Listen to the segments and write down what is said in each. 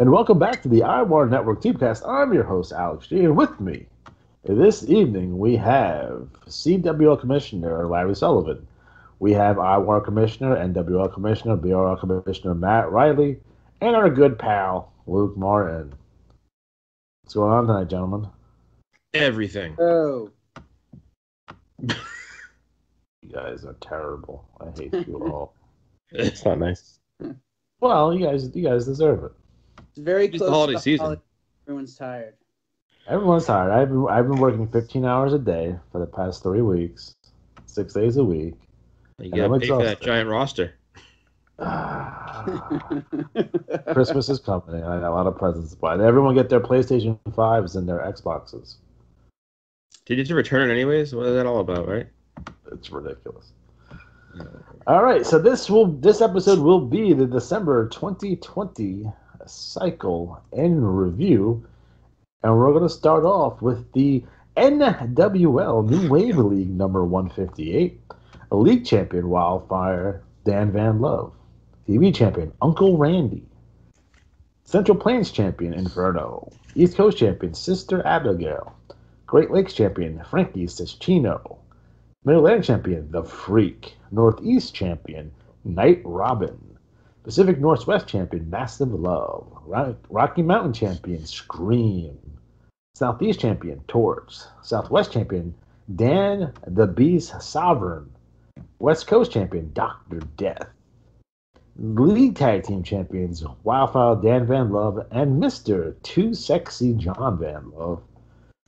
And welcome back to the IWAR Network Tubecast. I'm your host, Alex G, and with me this evening we have CWL Commissioner Larry Sullivan. We have IWAR Commissioner, NWL Commissioner, BRL Commissioner Matt Riley, and our good pal, Luke Martin. What's going on tonight, gentlemen? Everything. Oh. You guys are terrible. I hate you all. It's not nice. Well, you guys deserve it. It's very Just close the holiday to season. Everyone's tired. Everyone's tired. I've been working 15 hours a day for the past 3 weeks, 6 days a week. You gotta pay for that giant roster. Christmas is coming, and I got a lot of presents to buy. Everyone get their PlayStation 5s and their Xboxes. Did you just return it anyways? What is that all about, right? It's ridiculous. All right, so this episode will be the December 2020 cycle in review, and we're going to start off with the NWL New Wave League number 158, a league champion Wildfire Dan Van Love, TV champion Uncle Randy, Central Plains champion Inferno, East Coast champion Sister Abigail, Great Lakes champion Frankie Cischino, Mid-Atlantic champion The Freak, Northeast champion Night Robin, Pacific Northwest champion Massive Love, Rocky Mountain champion Scream, Southeast champion Torch, Southwest champion Dan the Beast Sovereign, West Coast champion Dr. Death, League Tag Team champions Wildfire Dan Van Love and Mr. Too Sexy John Van Love,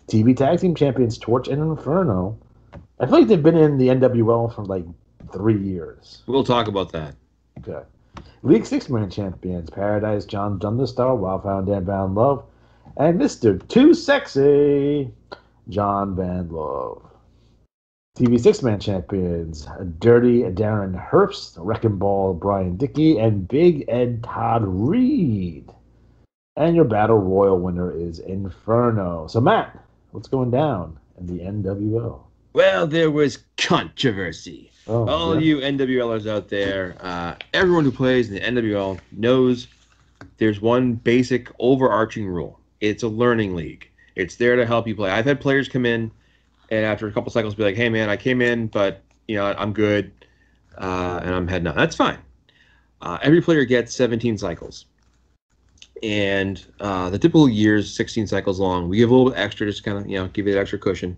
TV Tag Team champions Torch and Inferno. I feel like they've been in the NWL for like 3 years. We'll talk about that. Okay. League Six-Man champions Paradise John Thunderstar, Wildfire Dan Van Love, and Mr. Too Sexy John Van Love. TV Six-Man champions Dirty Darren Herbst, Wrecking Ball Brian Dickey, and Big Ed Todd Reed. And your Battle Royal winner is Inferno. So Matt, what's going down in the NWL? Well, there was controversy. All you NWLers out there, everyone who plays in the NWL knows there's one basic overarching rule. It's a learning league. It's there to help you play. I've had players come in and after a couple cycles be like, hey, man, I came in, but I'm good, and I'm heading out. That's fine. Every player gets 17 cycles. And the typical year is 16 cycles long. We give a little bit extra, just kind of, give you that extra cushion.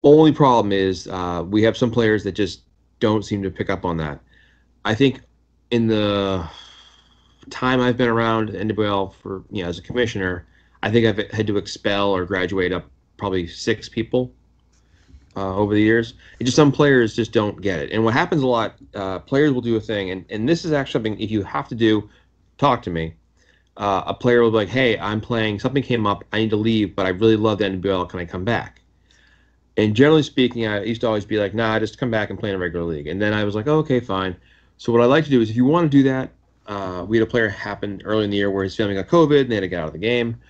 Only problem is we have some players that just don't seem to pick up on that. I think in the time I've been around NWL for as a commissioner, I think I've had to expel or graduate up probably 6 people over the years. And just some players just don't get it. And what happens a lot, players will do a thing, and this is actually something if you have to do, talk to me. A player will be like, hey, I'm playing, something came up, I need to leave, but I really love the NWL, can I come back? And generally speaking, I used to always be like, nah, just come back and play in a regular league. And then I was like, oh, okay, fine. So what I like to do is if you want to do that, we had a player happen early in the year where his family got COVID and they had to get out of the game.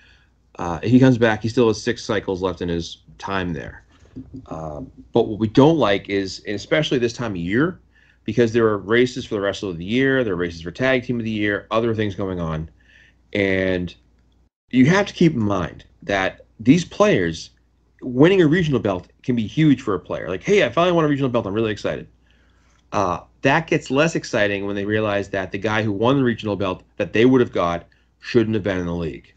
He comes back, he still has 6 cycles left in his time there. But what we don't like is, and especially this time of year, because there are races for the rest of the year, there are races for Tag Team of the Year, other things going on. And you have to keep in mind that these players, winning a regional belt can be huge for a player. Like, hey, I finally won a regional belt, I'm really excited. That gets less exciting when they realize that the guy who won the regional belt that they would have got shouldn't have been in the league.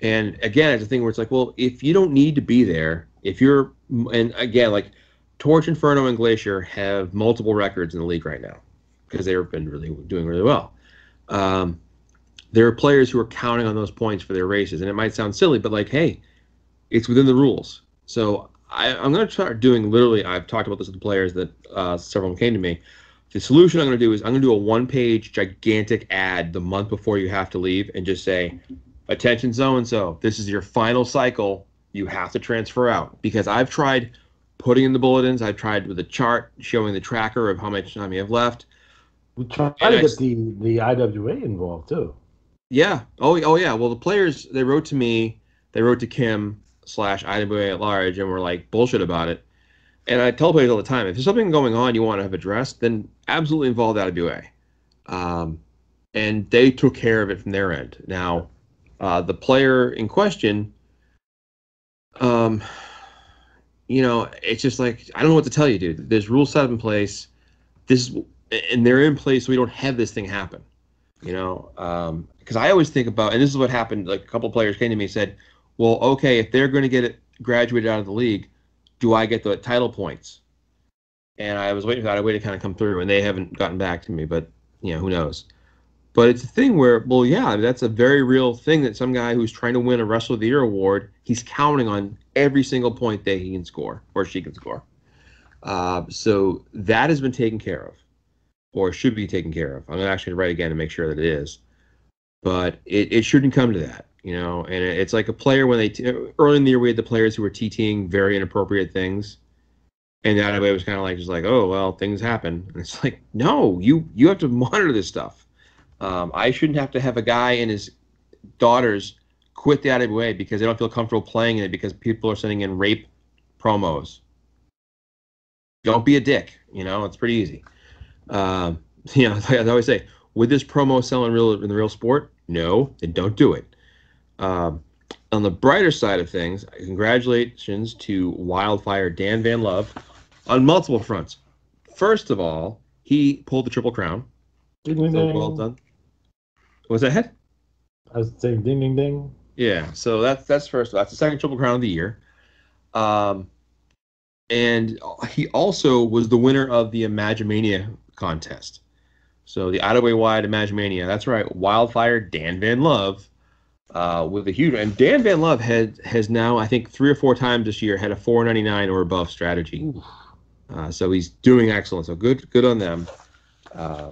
And again, it's a thing where it's like, well, if you don't need to be there, if you're, and again, like Torch, Inferno, and Glacier have multiple records in the league right now because they've been doing really well. There are players who are counting on those points for their races, and it might sound silly, but like, hey, it's within the rules. So I'm going to start doing literally, I've talked about this with the players that several of them came to me. The solution I'm going to do is I'm going to do a 1-page gigantic ad the month before you have to leave and just say, attention so-and-so, this is your final cycle. You have to transfer out. Because I've tried putting in the bulletins. I've tried with a chart showing the tracker of how much time you have left. We try to get the IWA involved, too. Yeah. Oh, yeah. Well, the players, they wrote to me. They wrote to Kim /IWA at large and were like bullshit about it. And I tell players all the time, if there's something going on you want to have addressed, then absolutely involve IWA. And and they took care of it from their end. Now, the player in question, it's just like, I don't know what to tell you, dude. There's rules set up in place. And they're in place so we don't have this thing happen. Because I always think about, and this is what happened, like a couple players came to me and said, well, okay, if they're going to get it graduated out of the league, do I get the title points? And I was waiting for that. I waited to kind of come through, and they haven't gotten back to me, but, who knows? But it's a thing where, well, yeah, that's a very real thing that some guy who's trying to win a Wrestler of the Year award, he's counting on every single point that he can score or she can score. So that has been taken care of, or should be taken care of. I'm going to actually write again to make sure that it is. But it shouldn't come to that, And it's like a player when early in the year we had the players who were TTing very inappropriate things, and that way it was kind of like just like, oh well, things happen. And it's like, no, you have to monitor this stuff. I shouldn't have to have a guy and his daughters quit the IWA because they don't feel comfortable playing in it because people are sending in rape promos. Don't be a dick. It's pretty easy. Like I always say, would this promo sell in the real sport? No, then don't do it. On the brighter side of things, congratulations to Wildfire Dan Van Love on multiple fronts. First of all, he pulled the Triple Crown. Ding, ding, So ding. well done. Was that it? I was saying ding, ding, ding. Yeah, so that's first. That's the second Triple Crown of the year. And he also was the winner of the Imaginemania contest. So the IWA-wide Imaginemania, that's right, Wildfire Dan Van Love with a huge... And Dan Van Love has now, I think, 3 or 4 times this year had a 499 or above strategy. So he's doing excellent. So good on them. I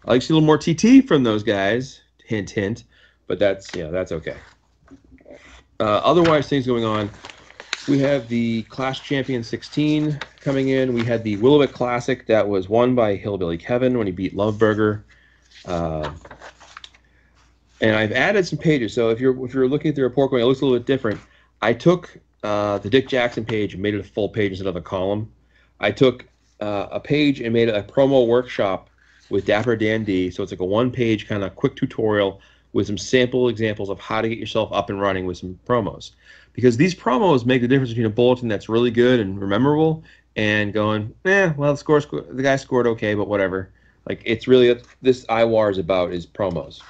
like to see a little more TT from those guys. Hint, hint. But that's okay. Otherwise, things going on. We have the Clash Champion 16 coming in. We had the Willowick Classic that was won by Hillbilly Kevin when he beat Loveburger. And I've added some pages. So if you're looking at the report going, it looks a little bit different. I took the Dick Jackson page and made it a full page instead of a column. I took a page and made it a promo workshop with Dapper Dan D. So it's like a 1-page kind of quick tutorial with some sample examples of how to get yourself up and running with some promos. Because these promos make the difference between a bulletin that's really good and memorable and going, well, the guy scored okay, but whatever. Like, it's really, this IWAR is about is promos.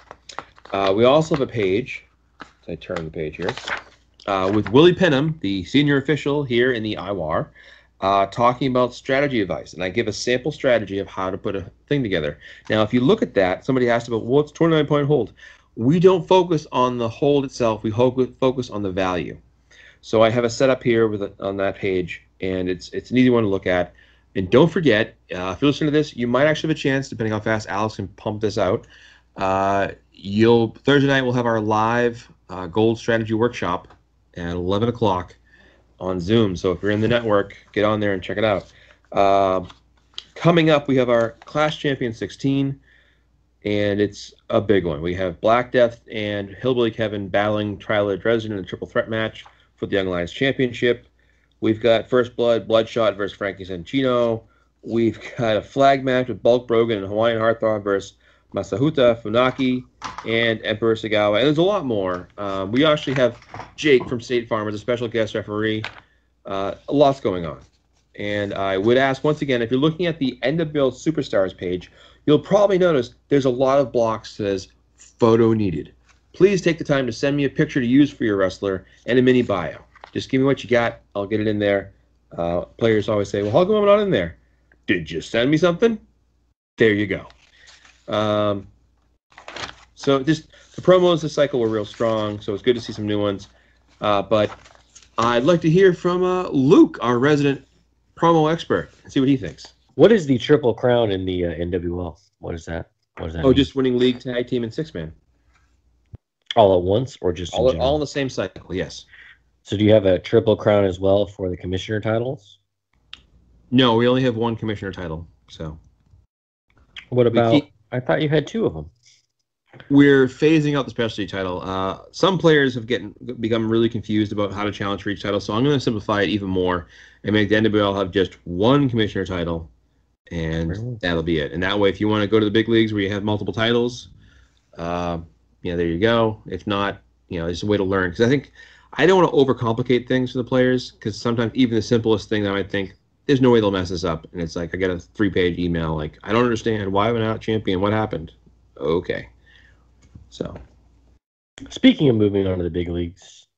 We also have a page, so I turn the page here, with Willie Penham, the senior official here in the IWAR, talking about strategy advice. And I give a sample strategy of how to put a thing together. Now, if you look at that, somebody asked about, what's 29-point hold? We don't focus on the hold itself. We focus on the value. So I have a setup here on that page, and it's an easy one to look at. And don't forget, if you're listening to this, you might actually have a chance, depending how fast Alex can pump this out. Thursday night we'll have our live gold strategy workshop at 11 o'clock on Zoom. So if you're in the network, get on there and check it out. Coming up, we have our Clash Champion 16, and it's a big one. We have Black Death and Hillbilly Kevin battling Tyler Dresden in a triple threat match for the Young Lions Championship. We've got First Blood, Bloodshot versus Frankie Sanchino. We've got a flag match with Bulk Brogan and Hawaiian Heartthrob versus Masahuta Funaki and Emperor Sagawa. And there's a lot more. We actually have Jake from State Farm as a special guest referee. A lot's going on. And I would ask, once again, if you're looking at the NWL Superstars page, you'll probably notice there's a lot of blocks that says photo needed. Please take the time to send me a picture to use for your wrestler and a mini bio. Just give me what you got. I'll get it in there. Players always say, well, how come I'm not in there? Did you send me something? There you go. So just the promos this cycle were real strong, so it's good to see some new ones. But I'd like to hear from Luke, our resident promo expert, and see what he thinks. What is the Triple Crown in the NWL? What is that? What does that mean? Just winning league, tag team, and 6-man. All at once, or just all in the same cycle? Yes. So do you have a Triple Crown as well for the commissioner titles? No, we only have one commissioner title. So what about? I thought you had 2 of them. We're phasing out the specialty title. Some players have become really confused about how to challenge for each title, so I'm going to simplify it even more and make the NWL have just one commissioner title and that'll be it. And that way, if you want to go to the big leagues where you have multiple titles, there you go. If not, it's a way to learn. Because I think I don't want to overcomplicate things for the players, because sometimes even the simplest thing that I might think, there's no way they'll mess this up. And it's like I get a 3-page email like, I don't understand. Why am I not champion? What happened? Okay. So. Speaking of moving on to the big leagues,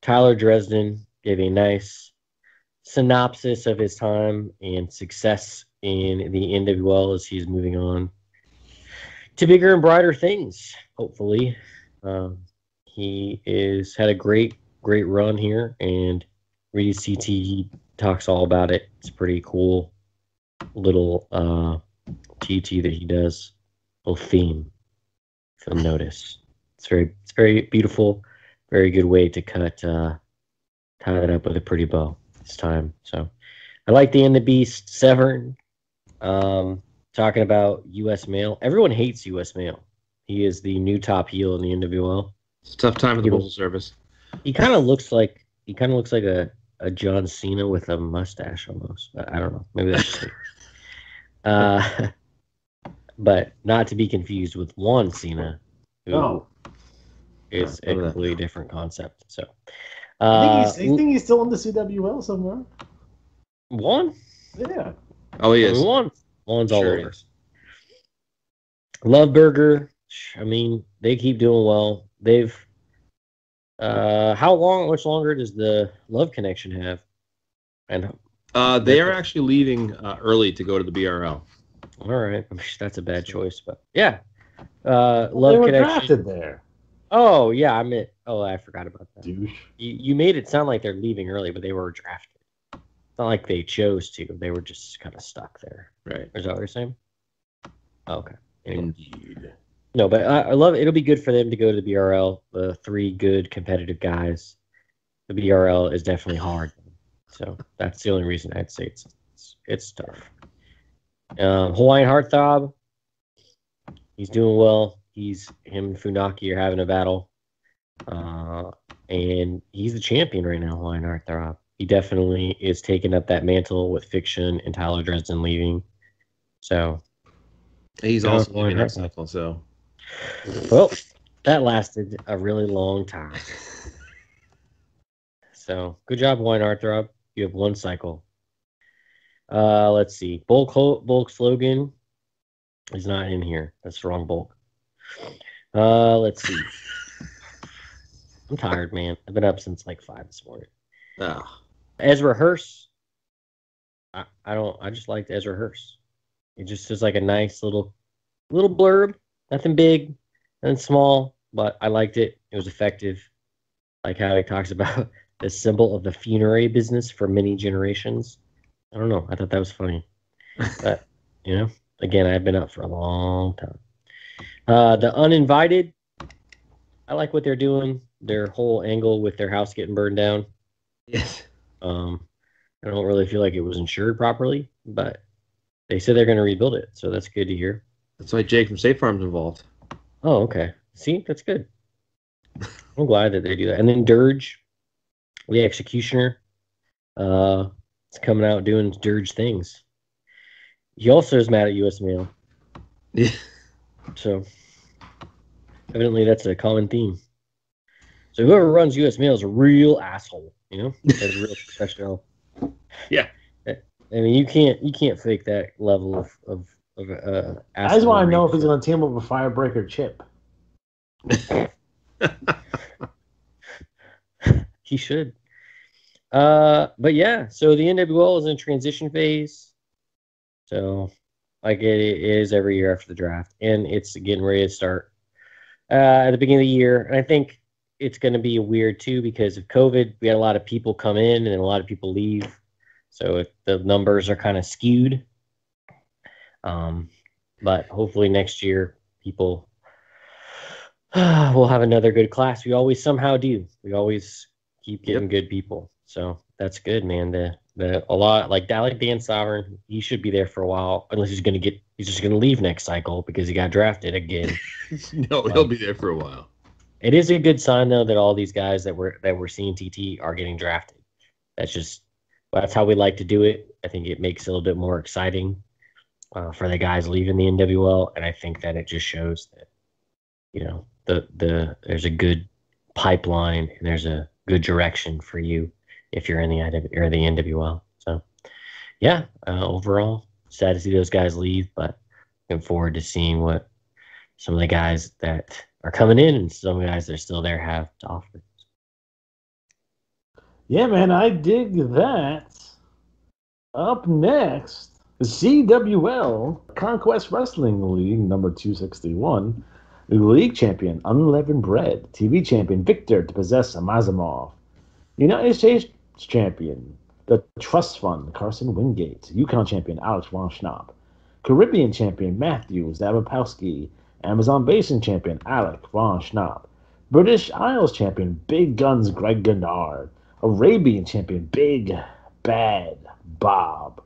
Tyler Dresden gave a nice synopsis of his time and success in the NWL as he's moving on to bigger and brighter things, hopefully. He had a great run here, and Reedy CT, he talks all about it. It's a pretty cool little TT that he does, little theme, if you'll notice. It's very beautiful, very good way to tie that up with a pretty bow this time. So I like the End the Beast Severn. Talking about U.S. Mail. Everyone hates U.S. Mail. He is the new top heel in the NWL. It's a tough time for the Postal Service. He kind of looks like a John Cena with a mustache almost. I don't know. Maybe that's just but not to be confused with Juan Cena, who is a completely different concept. So I think he's still in the CWL somewhere. Juan? Yeah. Oh, he is. Juan's all over. Love Burger. I mean, they keep doing well. They've much longer does the Love Connection have? And they are actually leaving early to go to the BRL. All right, that's a bad choice, but yeah. Love they were Connection. Drafted there. Oh yeah, I forgot about that. Douche. You made it sound like they're leaving early, but they were drafted. It's not like they chose to. They were just kind of stuck there. Right. Is that what you're saying? Okay. Anyway. Indeed. No, but I love it. It'll be good for them to go to the BRL. The 3 good competitive guys. The BRL is definitely hard. So that's the only reason I'd say it's tough. Hawaiian Heartthrob. He's doing well. Him and Funaki are having a battle. And he's the champion right now, Hawaiian Heartthrob. He definitely is taking up that mantle with Fiction and Tyler Dresden leaving. So he's also leaving our cycle, so. Well, that lasted a really long time. So good job, Hawaiian Heartthrob. You have 1 cycle. Let's see. Bulk slogan is not in here. That's the wrong bulk. Let's see. I'm tired, man. I've been up since like 5 this morning. Oh. Ezra Hearst. I just liked Ezra Hearst. It just is like a nice little blurb. Nothing big, nothing small, but I liked it. It was effective. Like how he talks about the symbol of the funerary business for many generations. I don't know. I thought that was funny. But, again, I've been up for a long time. The Uninvited. I like what they're doing. Their whole angle with their house getting burned down. Yes. I don't really feel like it was insured properly, but they said they're going to rebuild it, so that's good to hear. That's why Jake from State Farm's involved. Oh, okay. See, that's good. I'm glad that they do that. And then Dirge, the Executioner, is coming out doing Dirge things. He also is mad at U.S. Mail. Yeah. So, evidently that's a common theme. So whoever runs U.S. Mail is a real asshole, That's a real professional. Yeah. I mean, you can't fake that level of I just want to know if he's going to team up with Firebreaker Chip. He should. But yeah, so the NWL is in a transition phase. So, like it is every year after the draft, and it's getting ready to start at the beginning of the year. And I think it's going to be weird too because of COVID. We had a lot of people come in and a lot of people leave, so the numbers are kind of skewed. But hopefully next year people will have another good class. We always somehow do. We always keep getting good people. So that's good, man. A lot like Dan Sovereign, he should be there for a while, unless he's just gonna leave next cycle because he got drafted again. No, he'll be there for a while. It is a good sign though that all these guys that we're seeing TT are getting drafted. That's how we like to do it. I think it makes it a little bit more exciting. for the guys leaving the NWL, and I think that it just shows that there's a good pipeline and there's a good direction for you if you're in the NWL. So yeah, overall sad to see those guys leave, but looking forward to seeing what some of the guys that are coming in and some guys that are still there have to offer. Yeah, man, I dig that. Up next, the CWL Conquest Wrestling League number 261. The league champion, Unleavened Bread. TV champion, Victor to possess Mazamov. United States champion, the Trust Fund, Carson Wingate. Yukon champion, Alex Von Schnapp. Caribbean champion, Matthew Zabapowski. Amazon Basin champion, Alec Von Schnapp. British Isles champion, Big Guns Greg Gennard. Arabian champion, Big Bad Bob.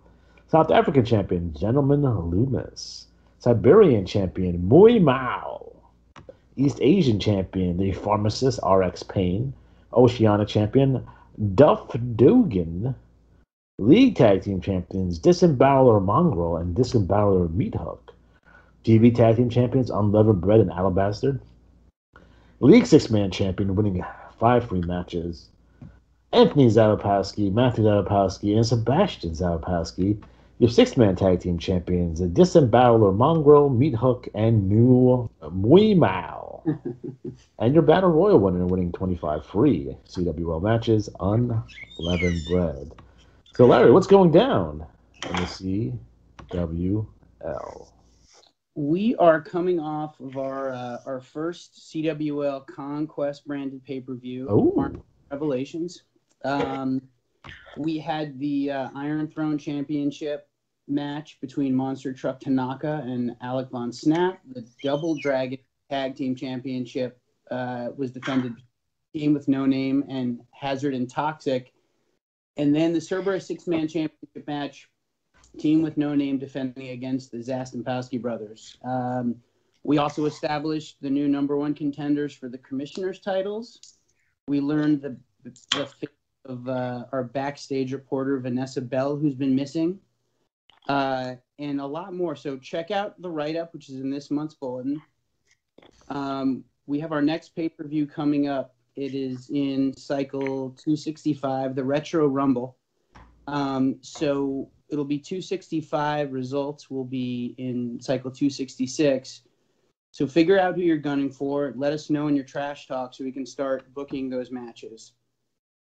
South African champion, Gentleman Loomis. Siberian champion, Mui Mao. East Asian champion, the Pharmacist RX Payne. Oceania champion, Duff Dugan. League Tag Team champions, Disemboweler Mongrel and Disemboweler Meathook. TV Tag Team champions, Unleavened Bread and Alabaster. League 6-man champion, winning 5 free matches. Anthony Zabapowski, Matthew Zabapowski, and Sebastian Zabapowski. Your 6-man tag team champions, the Disemboweler Mongrel, Meathook, and Mui Mao. And your Battle Royal winner, winning 25 free CWL matches, Unleavened Bread. So, Larry, what's going down in the CWL? We are coming off of our first CWL Conquest branded pay-per-view, Revelations. We had the Iron Throne Championship match between Monster Truck Tanaka and Alec Von Snap. The Double Dragon Tag Team Championship was defended Team with No Name and Hazard and Toxic. And then the Cerberus 6-man championship match, Team with No Name defending against the Zastampowski brothers. We also established the new number 1 contenders for the commissioners' titles. We learned the fate of our backstage reporter, Vanessa Bell, who's been missing, and a lot more. So check out the write-up, which is in this month's bulletin. We have our next pay-per-view coming up. It is in cycle 265, the Retro Rumble. So it'll be 265. Results will be in cycle 266. So figure out who you're gunning for. Let us know in your trash talk so we can start booking those matches.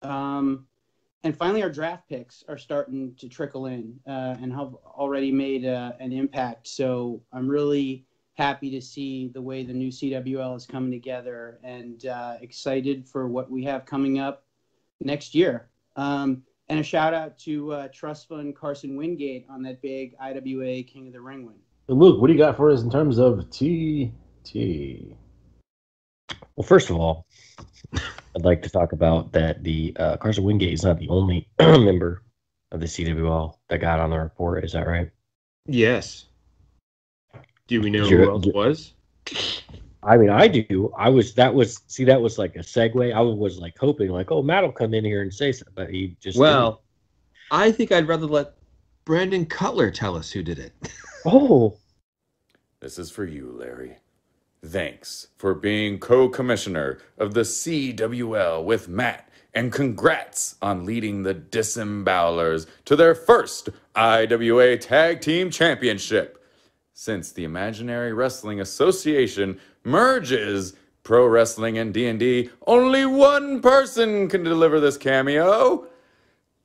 And finally, our draft picks are starting to trickle in and have already made an impact. So I'm really happy to see the way the new CWL is coming together and excited for what we have coming up next year. And a shout out to Trust Fund Carson Wingate on that big IWA King of the Ring win. Luke, what do you got for us in terms of TT? Well, first of all, I'd like to talk about that the Carson Wingate is not the only member of the CWL that got on the report. Is that right? Yes. Do we know who else was? I mean, I do. That was like a segue. I was like hoping, like, oh, Matt will come in here and say something, but he just didn't. I think I'd rather let Brandon Cutler tell us who did it. Oh. This is for you, Larry. Thanks for being co-commissioner of the CWL with Matt, and congrats on leading the Disembowelers to their first IWA Tag Team Championship. Since the Imaginary Wrestling Association merges pro wrestling and D&D, only one person can deliver this cameo.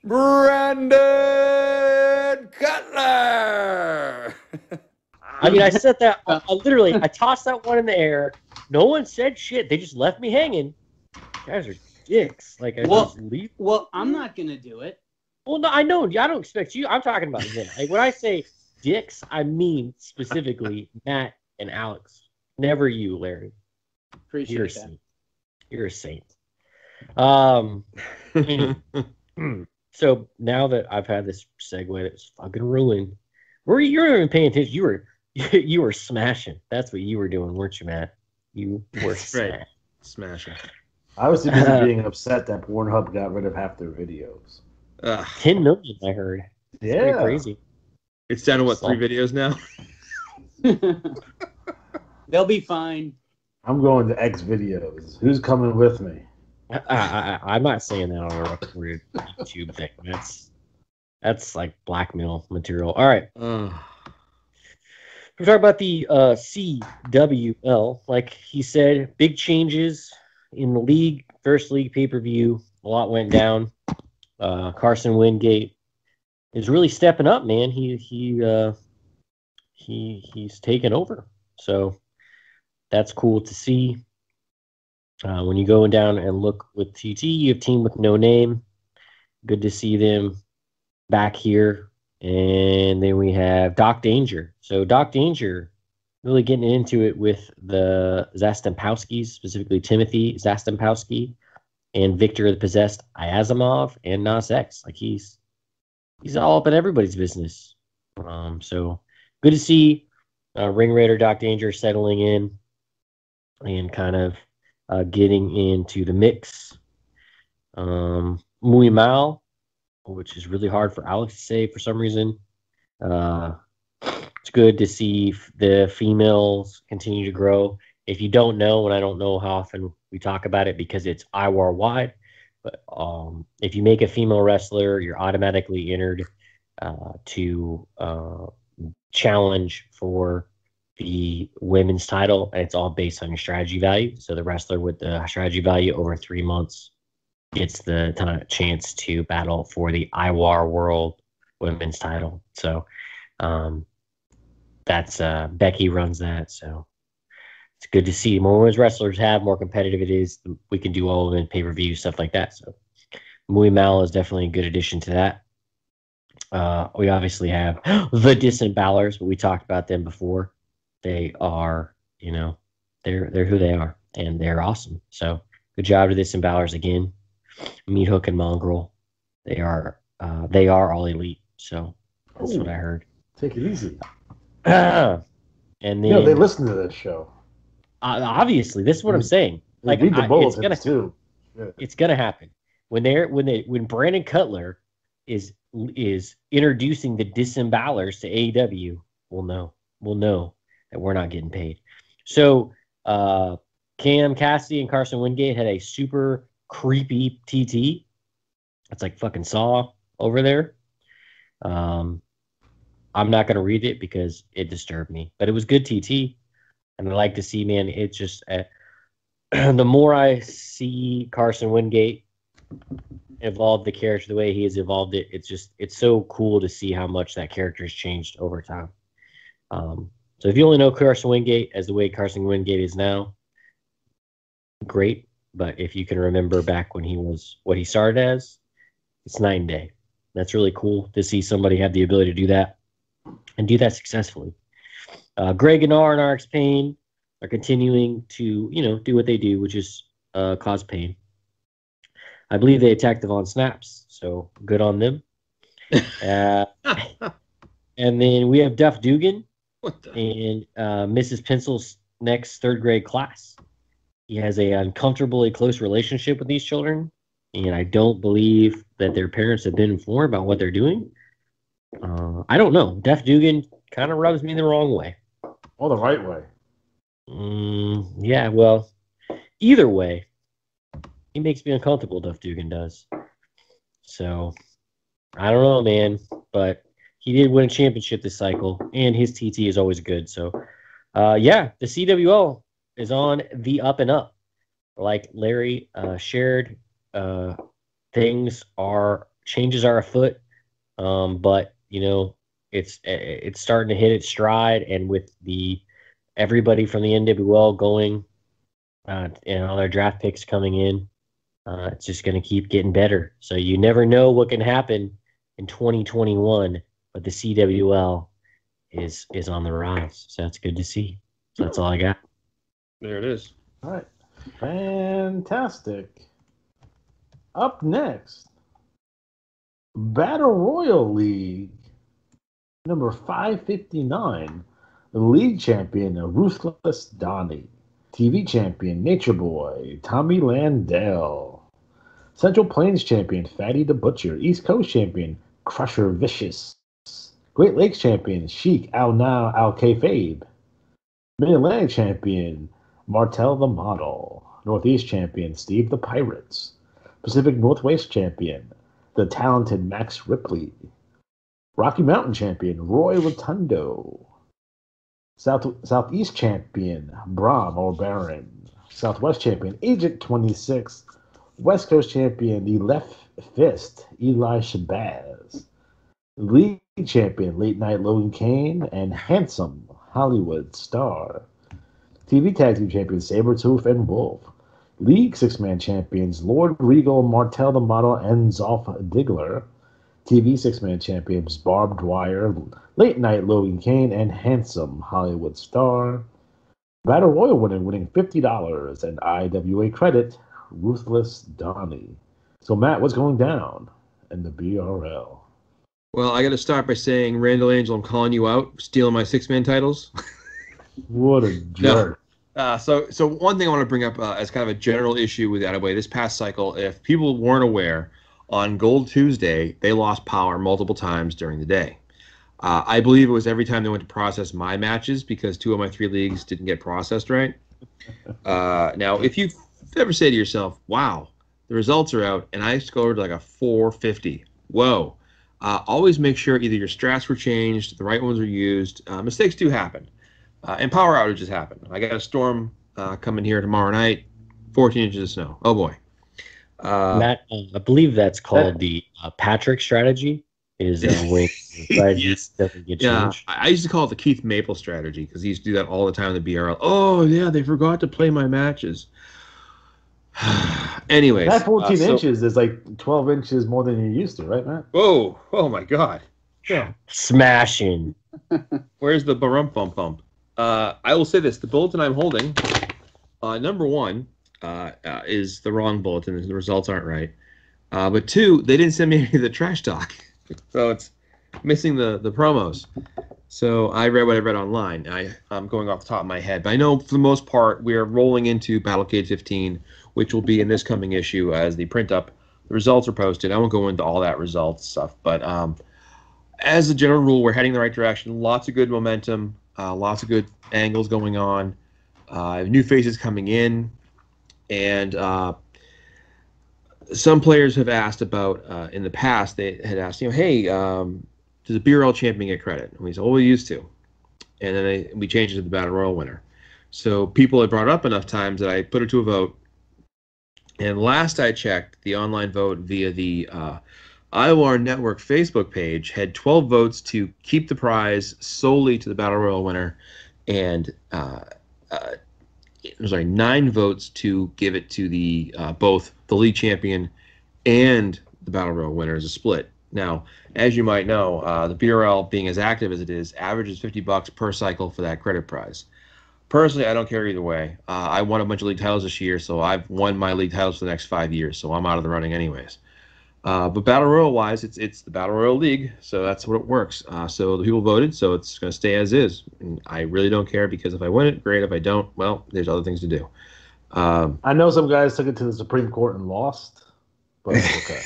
Brandon Cutler! I mean, I said that, I tossed that one in the air. No one said shit. They just left me hanging. You guys are dicks. Like, just leave. Well, I'm not going to do it. Well, no, I know. I don't expect you. I'm talking about him. Like, when I say dicks, I mean specifically Matt and Alex. Never you, Larry. Appreciate You're that. You're a saint. So now that I've had this segue that's fucking ruined, you weren't even paying attention. You were smashing. That's what you were doing, weren't you, Matt? You were Smashing. I was too busy being upset that Pornhub got rid of half their videos. 10 million, I heard. Yeah. Pretty crazy. It's down to what, 3 videos now? They'll be fine. I'm going to X videos. Who's coming with me? I'm not saying that on a recorded YouTube thing. That's like blackmail material. All right. We're talking about the CWL. Like he said, big changes in the league. First league pay-per-view. A lot went down. Carson Wingate is really stepping up, man. He's taken over. So that's cool to see. When you go down and look with TT, you have Team with No Name. Good to see them back here. And then we have Doc Danger. So Doc Danger really getting into it with the Zastampowskis, specifically Timothy Zastampowski and Victor the Possessed Ayazimov and Nas X. Like he's all up in everybody's business. So good to see Ring Raider Doc Danger settling in and kind of getting into the mix. Mui Mao, which is really hard for Alex to say for some reason. It's good to see the females continue to grow. If you don't know, and I don't know how often we talk about it because it's IWAR wide, but if you make a female wrestler, you're automatically entered to challenge for the women's title, and it's all based on your strategy value. So the wrestler with the strategy value over 3 months gets the chance to battle for the IWAR World Women's title. So that's Becky runs that. So it's good to see more women's wrestlers have, more competitive it is. We can do all women pay-per-view, stuff like that. So Mui Mal is definitely a good addition to that. We obviously have the Disembowelers, but we talked about them before. They are, they're who they are, and they're awesome. So good job to the Disembowelers again. Meat Hook and Mongrel, they are all elite. So that's what I heard. Take it easy. And then they listen to this show. Obviously, this is what I'm saying. Like read the bulletins too. Yeah. It's gonna happen when Brandon Cutler is introducing the Disembowelers to AEW. We'll know that we're not getting paid. So Cam Cassidy and Carson Wingate had a super creepy TT. It's like fucking Saw over there. I'm not going to read it because it disturbed me, but it was good TT. And I like to see, man, it's just the more I see Carson Wingate evolve the character the way he has evolved it, it's so cool to see how much that character has changed over time. So if you only know Carson Wingate as the way Carson Wingate is now, great. But if you can remember back when he was what he started as, it's night and day. That's really cool to see somebody have the ability to do that and do that successfully. Greg and RX Payne are continuing to, do what they do, which is cause pain. I believe they attacked Devon Snaps, so good on them. And then we have Duff Dugan and Mrs. Pencil's next third grade class. He has a uncomfortably close relationship with these children, and I don't believe that their parents have been informed about what they're doing. I don't know. Duff Dugan kind of rubs me the wrong way. Or the right way. Yeah, well, either way, he makes me uncomfortable, Duff Dugan does. So, I don't know, man, but he did win a championship this cycle, and his TT is always good. So, the CWL is on the up and up. Like Larry shared, changes are afoot, but it's starting to hit its stride, and with everybody from the NWL going, and all their draft picks coming in, it's just going to keep getting better. So you never know what can happen in 2021, but the CWL is on the rise. So that's good to see. So that's all I got. There it is. All right. Fantastic. Up next, Battle Royal League, number 559, the league champion, Ruthless Donnie, TV champion, Nature Boy, Tommy Landell, Central Plains champion, Fatty the Butcher, East Coast champion, Crusher Vicious, Great Lakes champion Sheik Al Now Al Kayfabe. Mid-Atlantic champion Martel the Model. Northeast champion Steve the Pirates. Pacific Northwest champion the talented Max Ripley. Rocky Mountain champion Roy Rotundo. Southeast champion Brahm or Baron. Southwest champion Agent 26. West Coast champion the Left Fist Eli Shabazz. League champion Late Night Logan Kane and Handsome Hollywood Star. TV Tag Team champions Sabretooth and Wolf. League six-man champions Lord Regal, Martel the Model, and Zolf Diggler. TV six-man champions Barb Dwyer, Late Night Logan Kane, and Handsome Hollywood Star. Battle Royal winning $50 and IWA credit, Ruthless Donnie. So, Matt, what's going down in the BRL? Well, I got to start by saying, Randall Angel, I'm calling you out, stealing my six-man titles. What a jerk. No. So one thing I want to bring up as kind of a general issue with IWA this past cycle, if people weren't aware, on Gold Tuesday, they lost power multiple times during the day. I believe it was every time they went to process my matches because 2 of my 3 leagues didn't get processed right. Now, if you ever say to yourself, wow, the results are out, and I scored like a 450. Whoa. Always make sure either your strats were changed, the right ones were used. Mistakes do happen. And power outages happen. I got a storm coming here tomorrow night, 14 inches of snow. Oh, boy. Matt, I believe that's called the Patrick strategy. Is when yes. doesn't get changed. I used to call it the Keith Maple strategy because he used to do that all the time in the BRL. Oh, yeah, they forgot to play my matches. Anyways. That 14 inches is like 12 inches more than you're used to, right, Matt? Whoa. Oh, my God. Yeah. Smashing. Where's the barump bump bump? I will say this. The bulletin I'm holding, number 1, is the wrong bulletin. The results aren't right. But 2, they didn't send me any of the trash talk. So it's missing the promos. So I read what I read online. I'm going off the top of my head. But I know for the most part, we are rolling into Battlecade 15, which will be in this coming issue as the print up. The results are posted. I won't go into all that results stuff. But as a general rule, we're heading in the right direction. Lots of good momentum. Lots of good angles going on. New faces coming in. And some players have asked about, in the past, they had asked, hey, does a BRL champion get credit? And we said, we used to. And then we changed it to the Battle Royal winner. So people had brought it up enough times that I put it to a vote. And last I checked, the online vote via the IWAR Network Facebook page had 12 votes to keep the prize solely to the Battle Royal winner, and 9 votes to give it to the both the league champion and the Battle Royal winner as a split. Now, as you might know, the BRL, being as active as it is, averages $50 per cycle for that credit prize. Personally, I don't care either way. I won a bunch of league titles this year, so I've won my league titles for the next 5 years, so I'm out of the running anyways. But Battle Royal-wise, it's the Battle Royal League, so that's what it works. So the people voted, so it's going to stay as is. And I really don't care because if I win it, great. If I don't, well, there's other things to do. I know some guys took it to the Supreme Court and lost, but okay.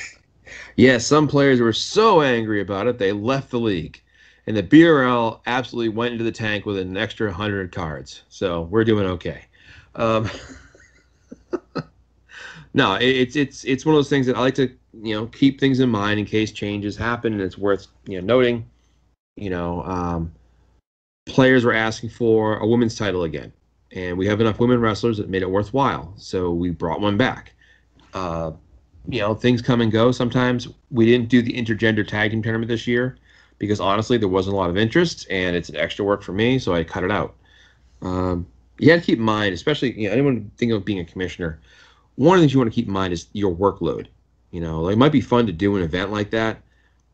Yeah, some players were so angry about it, they left the league. And the BRL absolutely went into the tank with an extra 100 cards. So we're doing okay. No, it's one of those things that I like to keep things in mind in case changes happen, and it's worth noting. Players were asking for a women's title again, and we have enough women wrestlers that made it worthwhile, so we brought one back. Things come and go. Sometimes we didn't do the intergender tag team tournament this year because honestly there wasn't a lot of interest, and it's an extra work for me, so I cut it out. You have to keep in mind, especially anyone thinking of being a commissioner, one of the things you want to keep in mind is your workload. It might be fun to do an event like that,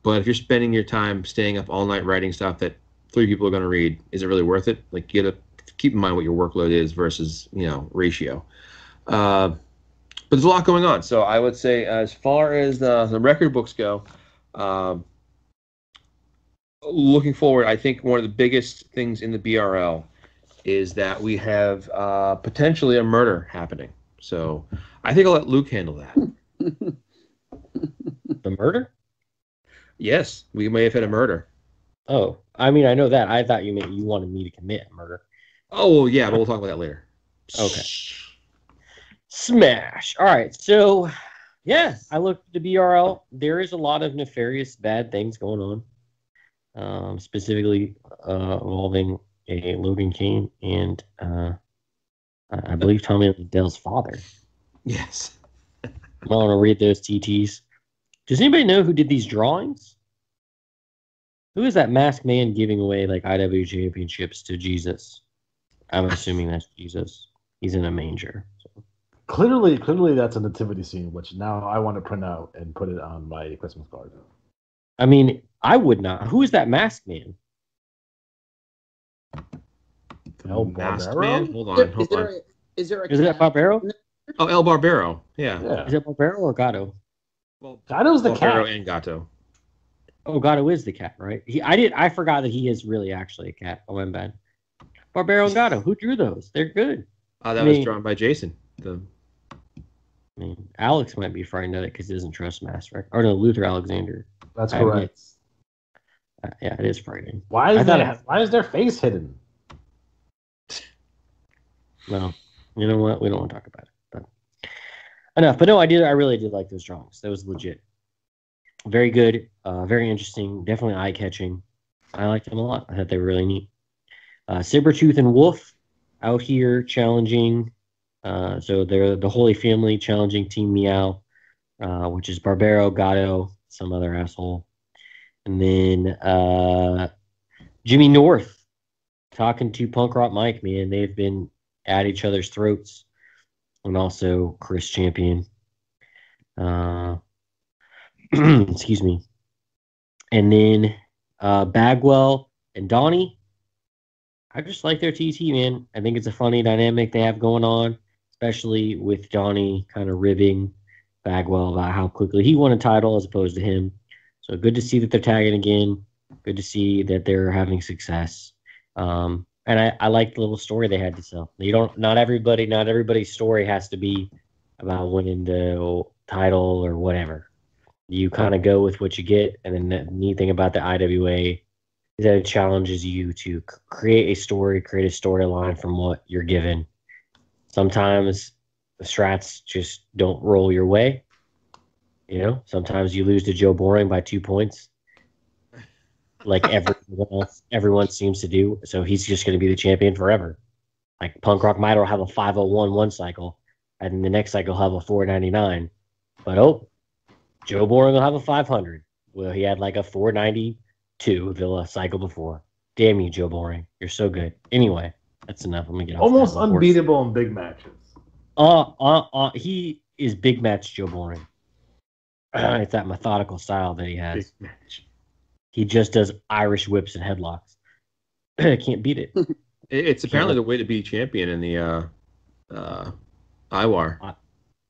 but if you're spending your time staying up all night writing stuff that 3 people are going to read, is it really worth it? You got to keep in mind what your workload is versus ratio. But there's a lot going on, so I would say as far as the record books go, looking forward, I think one of the biggest things in the BRL is that we have potentially a murder happening. So I think I'll let Luke handle that. The murder? Yes, we may have had a murder. Oh, I mean, I know that. I thought you meant you wanted me to commit murder. Oh, yeah, but we'll talk about that later. Okay. Smash. All right. So, yeah, I looked at the BRL. There is a lot of nefarious bad things going on, specifically involving a Logan Kane and I believe Tommy Liddell's father. Yes. I want to read those TTs. Does anybody know who did these drawings? Who is that masked man giving away like IW championships to Jesus? I'm assuming that's Jesus. He's in a manger. So. Clearly, that's a nativity scene, which now I want to print out and put it on my Christmas card. I mean, I would not. Who is that masked man? El Masked Barbaro? Man? Hold on. Is that Barbaro? Oh, El Barbaro. Yeah. Yeah. Is that Barbaro or Gatto? Well, Gatto's the Barbaro cat. and Gatto. Oh, Gatto is the cat, right? I forgot that he is really actually a cat. Oh, I'm bad. Barbaro and Gatto. Who drew those? They're good. That was drawn by Jason. I mean, Alex might be frightened of it because he doesn't trust Master. Or no, Luther Alexander. That's correct. Yeah, it is frightening. Why is their face hidden? Well, you know what? We don't want to talk about it. But enough. But no, I really did like those drawings. That was legit. Very good. Very interesting. Definitely eye-catching. I liked them a lot. I thought they were really neat. Sabretooth and Wolf out here challenging. So they're the Holy Family challenging Team Meow, which is Barbaro, Gatto, some other asshole. And then Jimmy North talking to Punk Rock Mike, man. They've been at each other's throats. And also Chris Champion. Excuse me. And then Bagwell and Donnie. I just like their TT, man. I think it's a funny dynamic they have going on, especially with Donnie kind of ribbing Bagwell about how quickly he won a title as opposed to him. So good to see that they're tagging again. Good to see that they're having success. And I like the little story they had to tell. Not everybody's story has to be about winning the title or whatever. You kind of go with what you get, and then the neat thing about the IWA is that it challenges you to create a storyline from what you're given. Sometimes the strats just don't roll your way. You know, sometimes you lose to Joe Boring by 2 points, like everyone seems to do. So he's just going to be the champion forever. Like Punk Rock might have a 501 one cycle, and then the next cycle have a 499. But Joe Boring will have a 500. Well, he had like a 492 the cycle before. Damn you, Joe Boring. You're so good. Anyway, that's enough. Let me get off. Almost unbeatable in big matches. He is big match Joe Boring. It's that methodical style that he has. Big match. He just does Irish whips and headlocks. Can't beat it. It's apparently the way to be champion in the IWAR.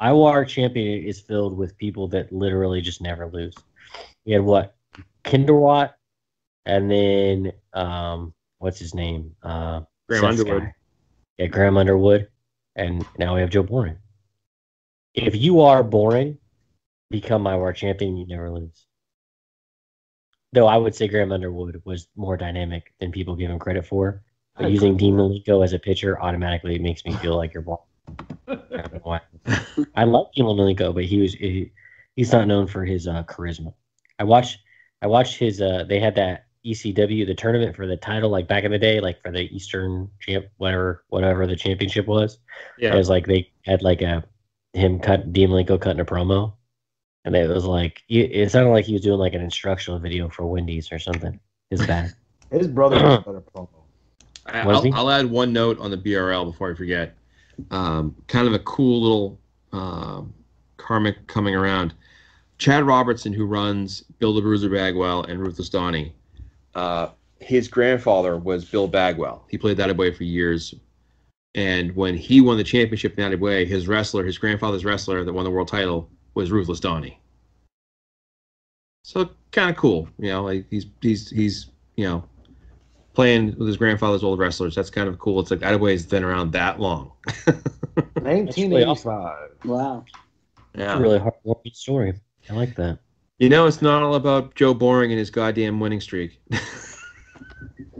IWAR champion is filled with people that literally just never lose. We had Kinderwatt, and then what's his name? Graham Underwood. Guy. Yeah, Graham Underwood, and now we have Joe Boring. If you are boring, become IWAR champion, you never lose. Though I would say Graham Underwood was more dynamic than people give him credit for. But using Dean Malenko as a pitcher automatically makes me feel like you're boring. I don't know why. I love Dean Malenko, but he's not known for his charisma. I watched his they had that ECW, the tournament for the title, like back in the day, like for the Eastern champ, whatever the championship was. Yeah. It was like they had like Dean Malenko cutting a promo. And it was like, it sounded like he was doing like an instructional video for Wendy's or something. His bad. His brother was a better promo. I'll add one note on the BRL before I forget. Kind of a cool little karmic coming around. Chad Robertson, who runs Bill the Bruiser Bagwell and Ruthless Donnie, his grandfather was Bill Bagwell. He played that way for years. And when he won the championship in that way, his grandfather's wrestler that won the world title was Ruthless Donnie. So kind of cool, you know, like he's you know, playing with his grandfather's old wrestlers. That's kind of cool. It's like IWA's been around that long. 1985. Wow. Yeah. It's a really heartwarming story. I like that. You know, it's not all about Joe Boring and his goddamn winning streak.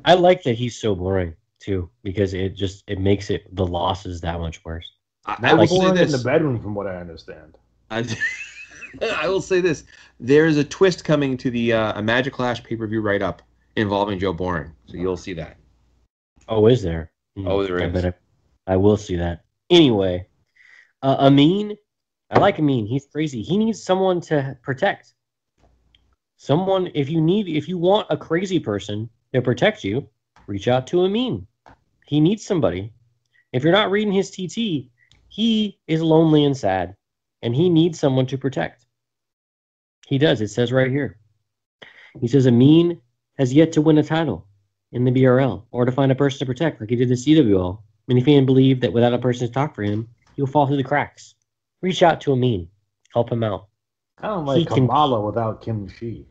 I like that he's so boring too, because it makes the losses that much worse. I will say boring this in the bedroom, from what I understand. I will say this: there is a twist coming to the a Magic Clash pay-per-view write-up involving Joe Boring, so you'll see that. Oh, is there? Oh, there is. I will see that. Anyway, Amin, I like Amin. He's crazy. He needs someone to protect. Someone, if you want a crazy person to protect you, reach out to Amin. He needs somebody. If you're not reading his TT, he is lonely and sad, and he needs someone to protect. He does. It says right here. He says Amin has yet to win a title in the BRL or to find a person to protect like he did the CWL. Many fans believe that without a person to talk for him, he'll fall through the cracks. Reach out to Amin. Help him out. Kind of like Kamala without Kim Shi.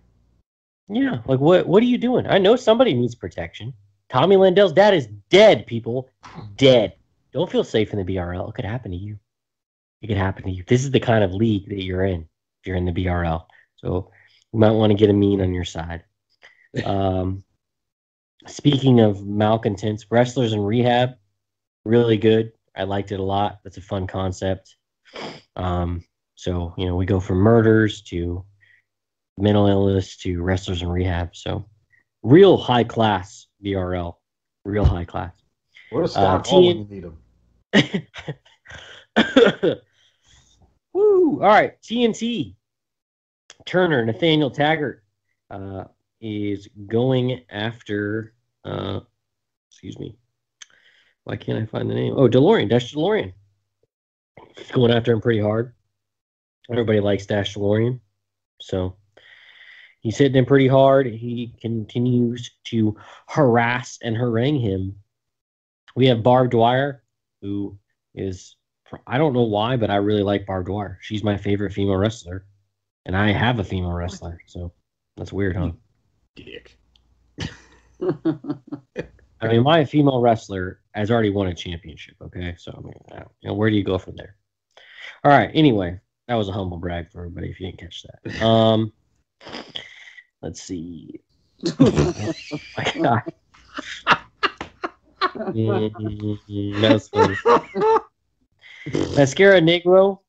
Yeah, like what are you doing? I know somebody needs protection. Tommy Landell's dad is dead, people. Dead. Don't feel safe in the BRL. It could happen to you. It could happen to you. This is the kind of league that you're in if you're in the BRL. So you might want to get Amin on your side. Speaking of malcontents, Wrestlers in Rehab, really good. I liked it a lot. That's a fun concept. So, we go from murders to mental illness to Wrestlers in Rehab. So real high class BRL. Real high class. Where's Scott Hall when you need him? Woo! All right, TNT. Turner, Nathaniel Taggart is going after, excuse me. Why can't I find the name? Oh, DeLorean, Dash DeLorean. He's going after him pretty hard. Everybody likes Dash DeLorean. So he's hitting him pretty hard. He continues to harass and harangue him. We have Barbed Wire, who is, I don't know why, but I really like Barbed Wire. She's my favorite female wrestler. And I have a female wrestler, so that's weird, huh? Dick. I mean, my female wrestler has already won a championship, okay? So, I mean, where do you go from there? All right, anyway, that was a humble brag for everybody if you didn't catch that. Let's see. My God. That was funny. Mascara Negro.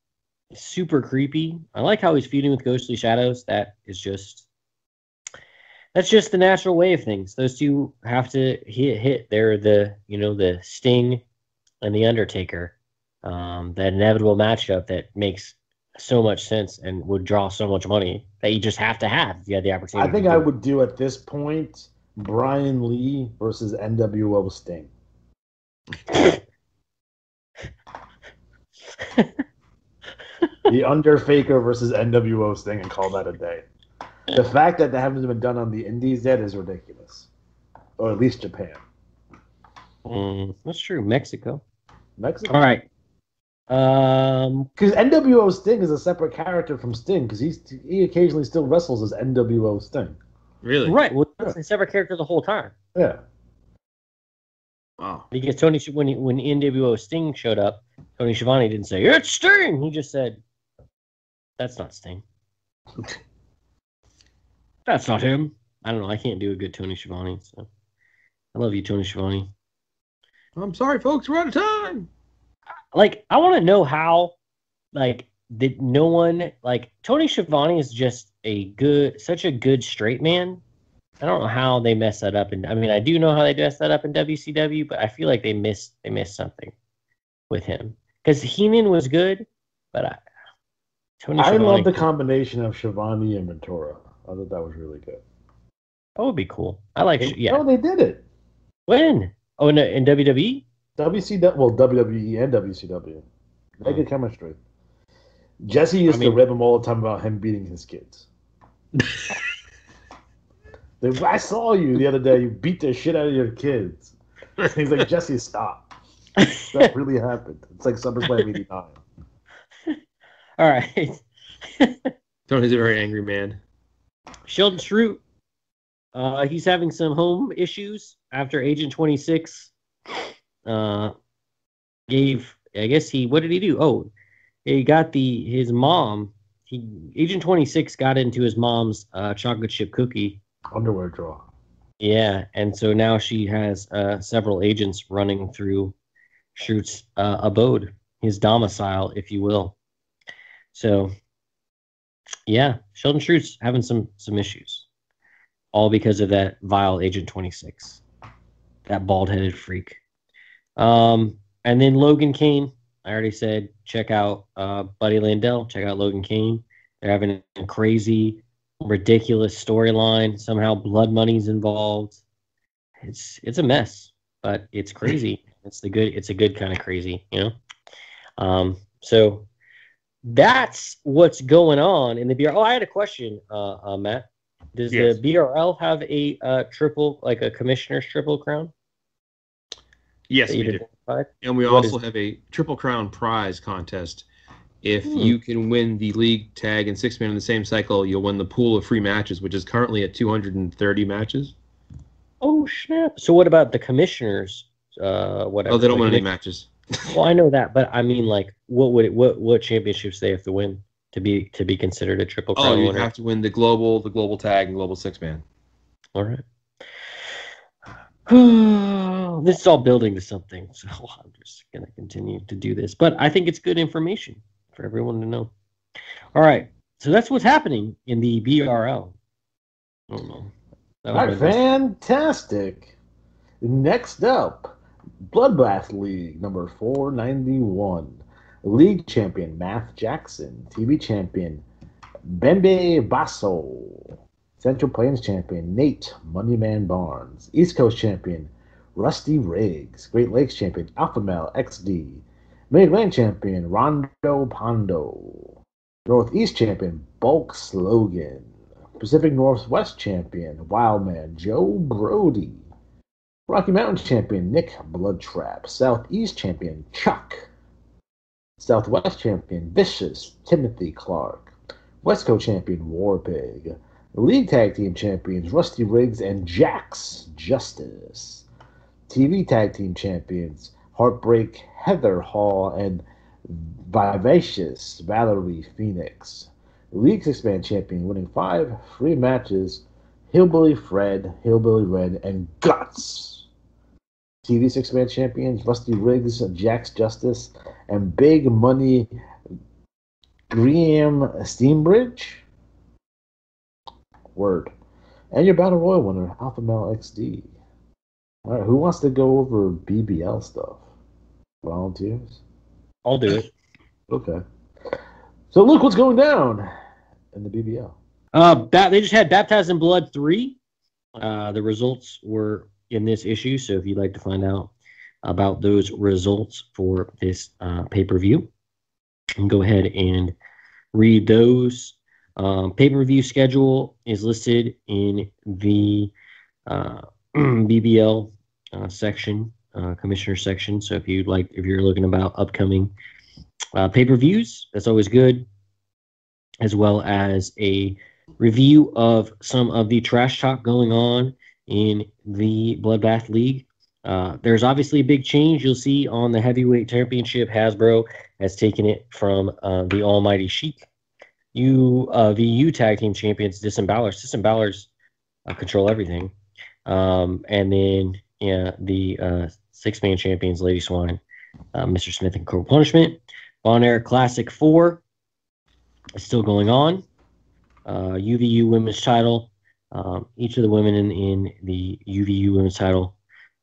Super creepy. I like how he's feuding with Ghostly Shadows. That's just the natural way of things. Those two have to hit. They're the Sting and the Undertaker. That inevitable matchup that makes so much sense and would draw so much money that you just have to have if you had the opportunity. I think I would do at this point Brian Lee versus NWO Sting. The Undertaker versus NWO Sting and call that a day. The fact that hasn't been done on the Indies yet is ridiculous. Or at least Japan. That's true. Mexico. All right. Because NWO Sting is a separate character from Sting because he occasionally still wrestles as NWO Sting. Really? Right. Well, that's a separate character the whole time. Yeah. Wow. Because when NWO Sting showed up, Tony Schiavone didn't say, "It's Sting." He just said, "That's not Sting." That's not him. I don't know. I can't do a good Tony Schiavone. So I love you, Tony Schiavone. I'm sorry, folks. We're out of time. Like, I want to know how, did no one, Tony Schiavone is just such a good straight man. I don't know how they messed that up. And I mean, I do know how they messed that up in WCW, but I feel like they missed something with him. Because Heenan was good, but Tony Schiavone. I love the combination of Schiavone and Ventura. I thought that was really good. That would be cool. I like Oh, they did it. When? Oh, in WWE? WWE and WCW. They good chemistry. Jesse used to rib him all the time about him beating his kids. I saw you the other day. You beat the shit out of your kids. He's like, Jesse, stop. That really happened. It's like SummerSlam '89. All right. Tony's a very angry man. Sheldon Shroot. He's having some home issues after Agent 26 what did he do? Oh, he got his mom. Agent 26 got into his mom's chocolate chip cookie underwear drawer. Yeah, and so now she has several agents running through Schrute's abode, his domicile, if you will. So, yeah, Sheldon Schrute's having some issues, all because of that vile Agent 26, that bald-headed freak. And then Logan Kane, I already said, check out Buddy Landell, check out Logan Kane. They're having a crazy, ridiculous storyline. Somehow blood money's involved. It's a mess, but it's crazy. It's a good kind of crazy, you know. So that's what's going on in the BRL. Oh, I had a question, Matt. Does the BRL have a triple, like a commissioner's triple crown? Yes, we do. And we also have a Triple Crown prize contest. If you can win the league tag and 6-man in the same cycle, you'll win the pool of free matches, which is currently at 230 matches. Oh, snap. So what about the commissioners? Whatever. Oh, they don't win any matches. Well, I know that, but I mean, like, what championships they have to win to be considered a Triple Crown winner? You have to win the global tag, and global 6-man. All right. This is all building to something, so I'm just going to continue to do this. But I think it's good information for everyone to know. All right, so that's what's happening in the BRL. I don't know. All right, fantastic. Next up, Bloodbath League number 491. League champion, Matt Jackson. TV champion, Bembe Basso. Central Plains champion, Nate Moneyman Barnes. East Coast champion, Rusty Riggs. Great Lakes champion, Alpha Male XD. Mid-Atlantic champion, Rondo Pondo. Northeast champion, Bulk Slogan. Pacific Northwest champion, Wildman Joe Brody. Rocky Mountain champion, Nick Bloodtrap. Southeast champion, Chuck. Southwest champion, Vicious Timothy Clark. West Coast champion, Warpig. League Tag Team Champions, Rusty Riggs and Jax Justice. TV Tag Team Champions, Heartbreak Heather Hall and Vivacious Valerie Phoenix. League 6-man champion, winning 5 free matches, Hillbilly Fred, Hillbilly Red, and Guts. TV 6-man champions, Rusty Riggs, Jax Justice, and Big Money Graham Steambridge. Word. And your Battle Royal winner, Alpha Male XD. All right, who wants to go over BBL stuff? Volunteers? I'll do it. Okay. So look what's going down in the BBL. They just had Baptized in Blood 3. The results were in this issue, so if you'd like to find out about those results for this pay-per-view, you can go ahead and read those. Pay-per-view schedule is listed in the BBL section, commissioner section. So if you're looking about upcoming pay-per-views, that's always good, as well as a review of some of the trash talk going on in the Bloodbath League. There's obviously a big change. You'll see on the heavyweight championship, Hasbro has taken it from the Almighty Sheik. VU tag team champions, Disembowlers control everything. And then the 6-man champions, Lady Swine, Mr. Smith and Cruel Punishment. Bon Air Classic 4 is still going on. UVU women's title. Each of the women in the UVU women's title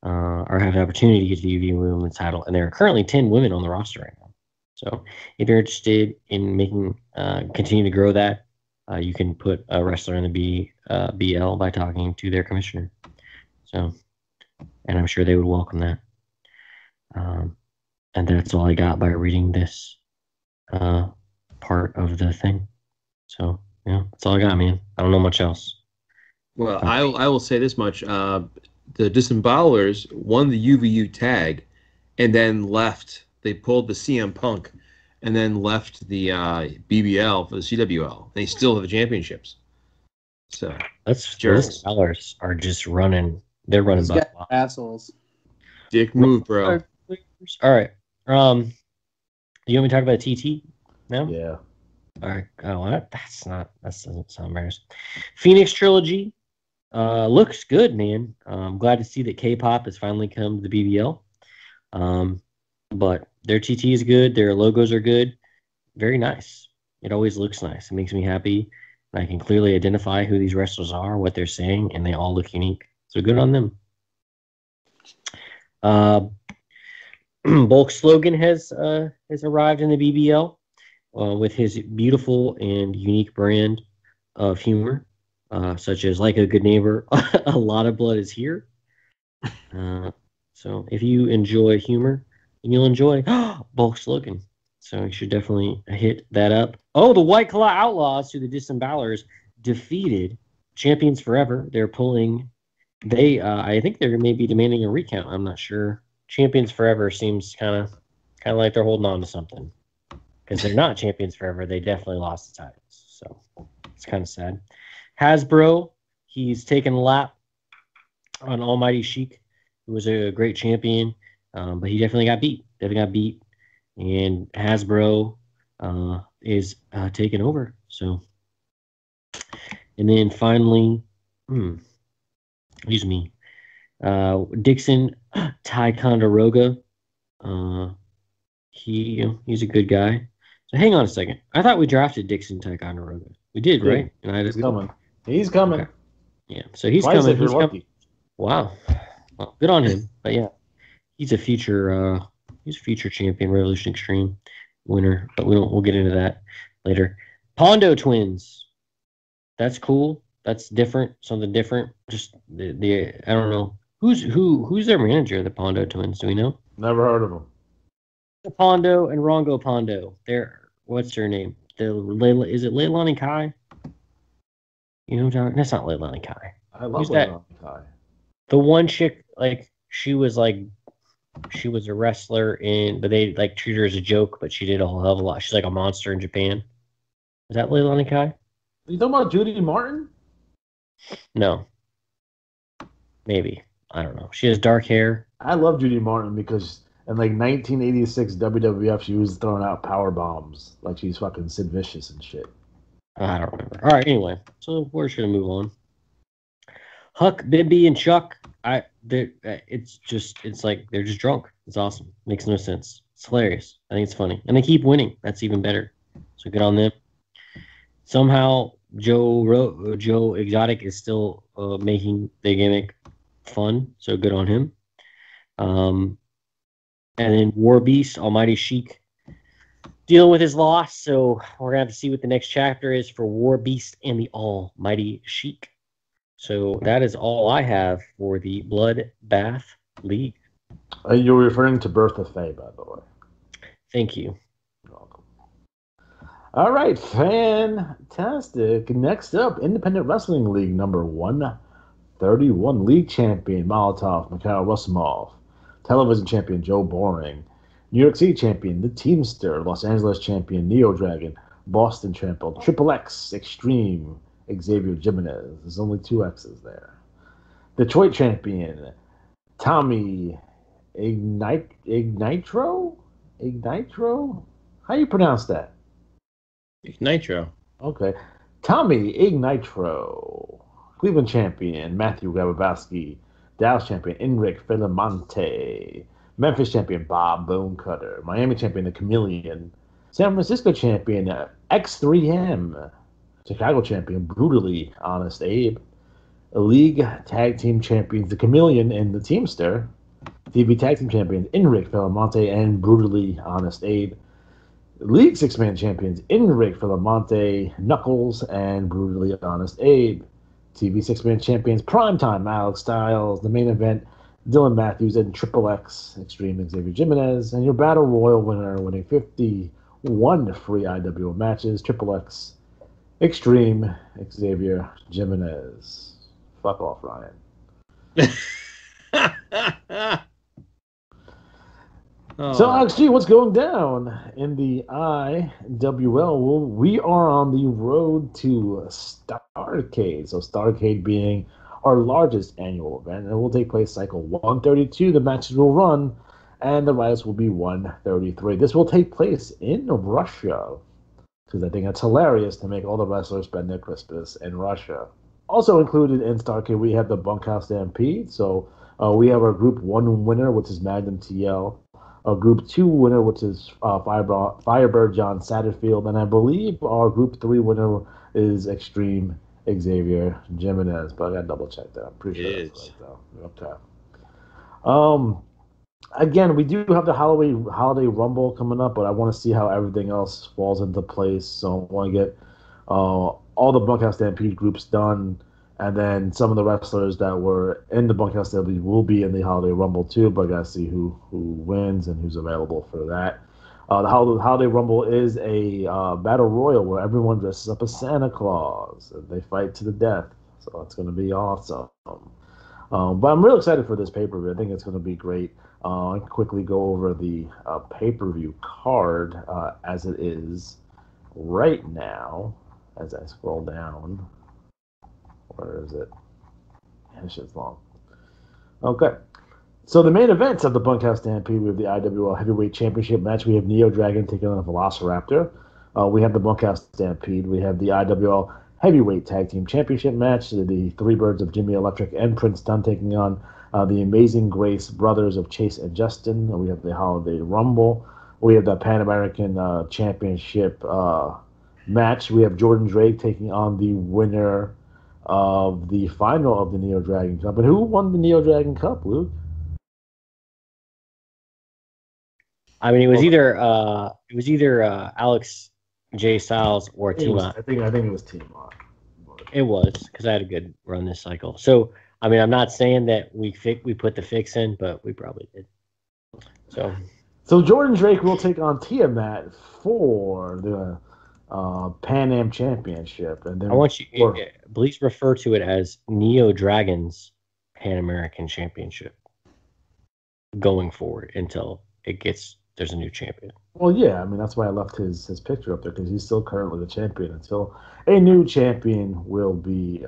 are having an opportunity to get the UVU women's title, and there are currently 10 women on the roster right now. So if you're interested in making continue to grow that, you can put a wrestler in the BL by talking to their commissioner. So, and I'm sure they would welcome that. And that's all I got by reading this part of the thing. So yeah, that's all I got, man. I don't know much else. Well, I will say this much: the Disembowlers won the UVU tag, and then left. They pulled the CM Punk, and then left the BBL for the CWL. They still have the championships. So that's those Disembowlers are just running. They're running by assholes. Dick move, bro. All right. You want me to talk about TT now? Yeah. All right. Oh, that doesn't sound embarrassing. Phoenix Trilogy. Looks good, man. I'm glad to see that K-pop has finally come to the BBL. But their TT is good. Their logos are good. Very nice. It always looks nice. It makes me happy. I can clearly identify who these wrestlers are, what they're saying, and they all look unique. So good on them. Bulk Slogan has arrived in the BBL with his beautiful and unique brand of humor, such as Like a Good Neighbor, A Lot of Blood is Here. So if you enjoy humor, then you'll enjoy Bulk Slogan. So you should definitely hit that up. Oh, the White Claw Outlaws through the Disembowelers defeated Champions Forever. They're pulling. I think they're maybe demanding a recount. I'm not sure. Champions Forever seems kind of like they're holding on to something because they're not Champions Forever. They definitely lost the titles, so it's kind of sad. Hasbro, he's taken a lap on Almighty Sheik, who was a great champion, but he definitely got beat. And Hasbro is taking over. So, and then finally, Dixon Ticonderoga. He's a good guy. So hang on a second. I thought we drafted Dixon Ticonderoga. We did, right? And He's coming. He's coming. Okay. Yeah. So he's Twice coming. if you're He's lucky. coming. Wow. Well, good on him. But yeah, he's a future champion, Revolution Extreme winner. But we'll get into that later. Pondo twins. That's cool. That's different. Something different. Just the I don't know who's their manager of the Pondo twins. Do we know? Never heard of them. Pondo and Rongo Pondo. What's their name? Is it Leilani Kai? You know, John? That's not Leilani Kai. I love Who's that? Leilani Kai. The one chick, she was a wrestler but they treated her as a joke, but she did a whole hell of a lot. She's like a monster in Japan. Is that Leilani Kai? Are you talking about Judy Martin? No. Maybe. I don't know. She has dark hair. I love Judy Martin because in 1986 WWF, she was throwing out power bombs like she's fucking Sid Vicious and shit. I don't remember. All right, anyway. So we're just going to move on. Huck, Bibby, and Chuck, it's like they're just drunk. It's awesome. Makes no sense. It's hilarious. I think it's funny. And they keep winning. That's even better. So good on them. Somehow, Joe Exotic is still making the gimmick fun. So good on him. And then War Beast, Almighty Sheik, dealing with his loss. So we're going to have to see what the next chapter is for War Beast and the Almighty Sheik. So that is all I have for the Bloodbath League. You're referring to Bertha Faye, by the way. Thank you. You're welcome. All right, fantastic. Next up, Independent Wrestling League number 131. League champion Molotov, Mikhail Rusimov. Television champion Joe Boring. New York City champion The Teamster. Los Angeles champion Neo Dragon. Boston champion Triple X Extreme Xavier Jimenez. There's only 2 X's there. Detroit champion Tommy Ignitro? How you pronounce that? Nitro. Okay. Tommy Ignitro. Cleveland champion Matthew Grabowski. Dallas champion Enric Filamonte. Memphis champion Bob Bonecutter. Miami champion The Chameleon. San Francisco champion X3M. Chicago champion Brutally Honest Abe. League tag team champions The Chameleon and The Teamster. TV tag team champions Enric Filamonte and Brutally Honest Abe. League 6-man champions Enric Filamonte, Knuckles, and Brutally Honest Abe. TV 6-man champions Primetime Alex Styles. The main event Dylan Matthews and Triple X Extreme Xavier Jimenez. And your Battle Royal winner winning 51 free IWO matches Triple X Extreme Xavier Jimenez. Fuck off, Ryan. So, Alex G, what's going down in the IWL? Well, we are on the road to Starrcade. So, Starrcade being our largest annual event. And it will take place cycle 132. The matches will run, and the riders will be 133. This will take place in Russia, because I think it's hilarious to make all the wrestlers spend their Christmas in Russia. Also included in Starcade, we have the Bunkhouse Stampede. So we have our Group 1 winner, which is Magnum TL. Our Group 2 winner, which is Firebird John Satterfield. And I believe our Group 3 winner is Extreme Xavier Jimenez. But I got to double check that. I'm pretty sure that's right, though. Okay. Again, we do have the holiday Rumble coming up, but I want to see how everything else falls into place. So I want to get all the Bunkhouse Stampede groups done, and then some of the wrestlers that were in the Bunkhouse Stampede will be in the Holiday Rumble too. But I gotta see who wins and who's available for that. The Holiday Rumble is a battle royal where everyone dresses up as Santa Claus and they fight to the death. So it's gonna be awesome. But I'm real excited for this pay-per-view. I think it's gonna be great. I'll quickly go over the pay-per-view card as it is right now. As I scroll down, where is it? Man, this shit's long. Okay, so the main events of the Bunkhouse Stampede, we have the IWL Heavyweight Championship match. We have Neo Dragon taking on a Velociraptor. We have the Bunkhouse Stampede. We have the IWL Heavyweight Tag Team Championship match. The Three Birds of Jimmy Electric and Prince Dunn taking on the Amazing Grace Brothers of Chase and Justin. We have the Holiday Rumble. We have the Pan American Championship match. We have Jordan Drake taking on the winner of the final of the Neo Dragon Cup. And who won the Neo Dragon Cup, Luke? I mean, it was either Alex J Styles or T-Mont. I think it was T-Mont. It was, because I had a good run this cycle. So I mean, I'm not saying that we put the fix in, but we probably did. So Jordan Drake will take on Tiamat for the Pan Am Championship, and then I want you please refer to it as Neo Dragon's Pan American Championship going forward until there's a new champion. Well, yeah, I mean that's why I left his picture up there, because he's still currently the champion until a new champion will be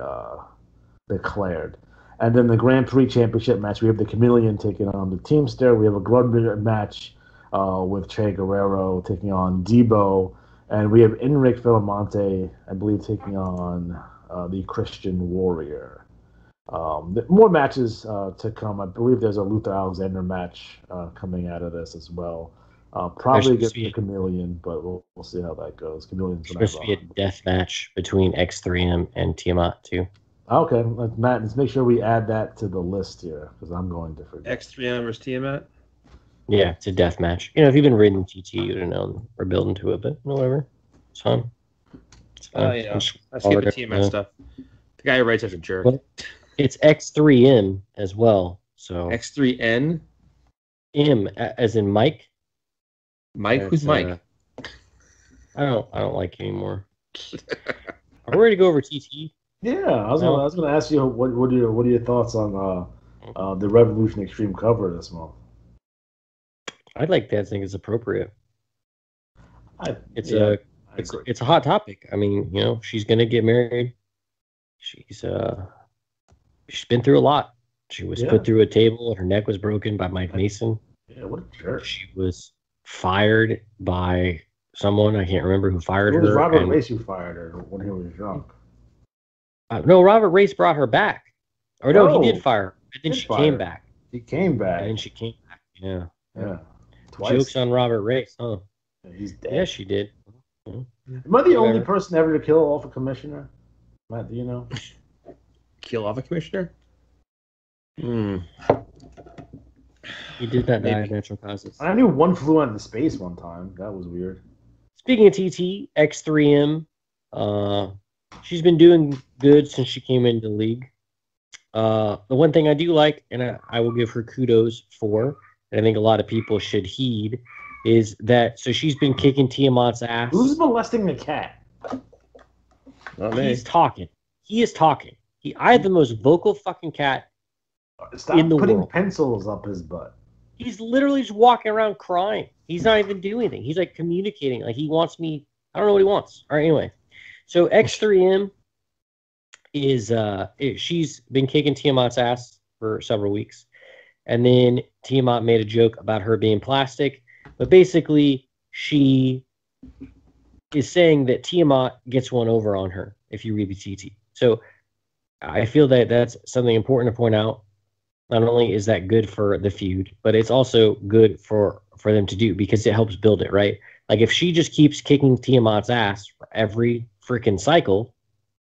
declared. And then the Grand Prix Championship match, we have the Chameleon taking on the Teamster. We have a grudge match with Che Guerrero taking on Debo. And we have Enric Filamonte, I believe, taking on the Christian Warrior. More matches to come. I believe there's a Luther Alexander match coming out of this as well. Probably against the Chameleon, but we'll see how that goes. Chameleon's supposed to be a death match between X3M and Tiamat too. Okay, Matt, let's make sure we add that to the list here, because I'm going to forget. X3M versus Tiamat? Yeah, it's a death match. You know, if you've been reading TT, you'd have known we're building to it, but whatever. It's fun. I skip the Tiamat stuff. The guy who writes such a jerk. Well, it's X3M as well. So X3N? M as in Mike. Mike? Who's Mike? I don't like you anymore. Are we ready to go over TT? Yeah, I was going to ask you what are your thoughts on the Revolution Extreme cover this month? I'd like that. I think it's appropriate. It's a hot topic. I mean, you know, she's gonna get married. She's been through a lot. She was put through a table and her neck was broken by Mike Mason. Yeah, what a jerk. She was fired by someone. I can't remember who fired her. It was Robert Race who fired her when he was drunk. No, Robert Race brought her back. Or no, he did fire her. And then she came back. He came back. And then she came back. Yeah. Yeah. Twice. Jokes on Robert Race, huh? He's dead. Yeah, she did. Am I the only person ever to kill off a commissioner? Matt, do you know? Kill off a commissioner? He did that by natural causes. I knew one flew out into space one time. That was weird. Speaking of TT, X3M, she's been doing good since she came into the league. The one thing I do like, and I will give her kudos for, and I think a lot of people should heed, is that so she's been kicking Tiamat's ass. Who's molesting the cat? Not me. He's talking. He is talking. I have the most vocal fucking cat in the world. Putting pencils up his butt. He's literally just walking around crying. He's not even doing anything. He's like communicating. Like he wants me. I don't know what he wants. All right, anyway. So X3M is she's been kicking Tiamat's ass for several weeks. And then Tiamat made a joke about her being plastic. But basically, she is saying that Tiamat gets one over on her if you read the TT. So I feel that that's something important to point out. Not only is that good for the feud, but it's also good for them to do because it helps build it, right? Like if she just keeps kicking Tiamat's ass for every freaking cycle,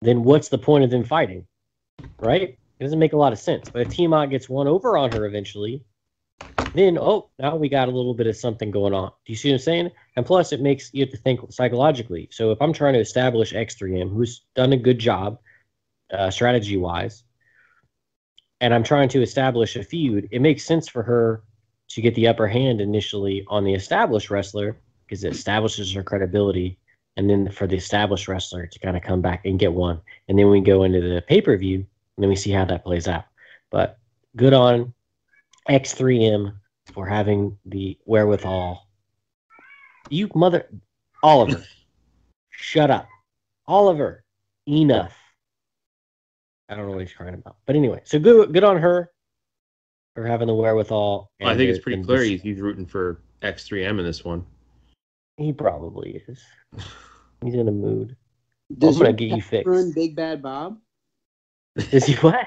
then what's the point of them fighting, right? It doesn't make a lot of sense. But if Tiamat gets one over on her eventually, then now we got a little bit of something going on. Do you see what I'm saying? And plus, it makes you have to think psychologically. So if I'm trying to establish X3M, who's done a good job strategy-wise, and I'm trying to establish a feud, it makes sense for her to get the upper hand initially on the established wrestler because it establishes her credibility, and then for the established wrestler to kind of come back and get one. And then we go into the pay-per-view, and then we see how that plays out. But good on X3M for having the wherewithal. You mother... Oliver. Shut up. Oliver. Enough. I don't know what he's crying about. But anyway, so good on her for having the wherewithal. I think it's pretty clear he's rooting for X3M in this one. He probably is. He's in a mood. Does I'm your going to get you cat fixed. run Big Bad Bob? Is he what?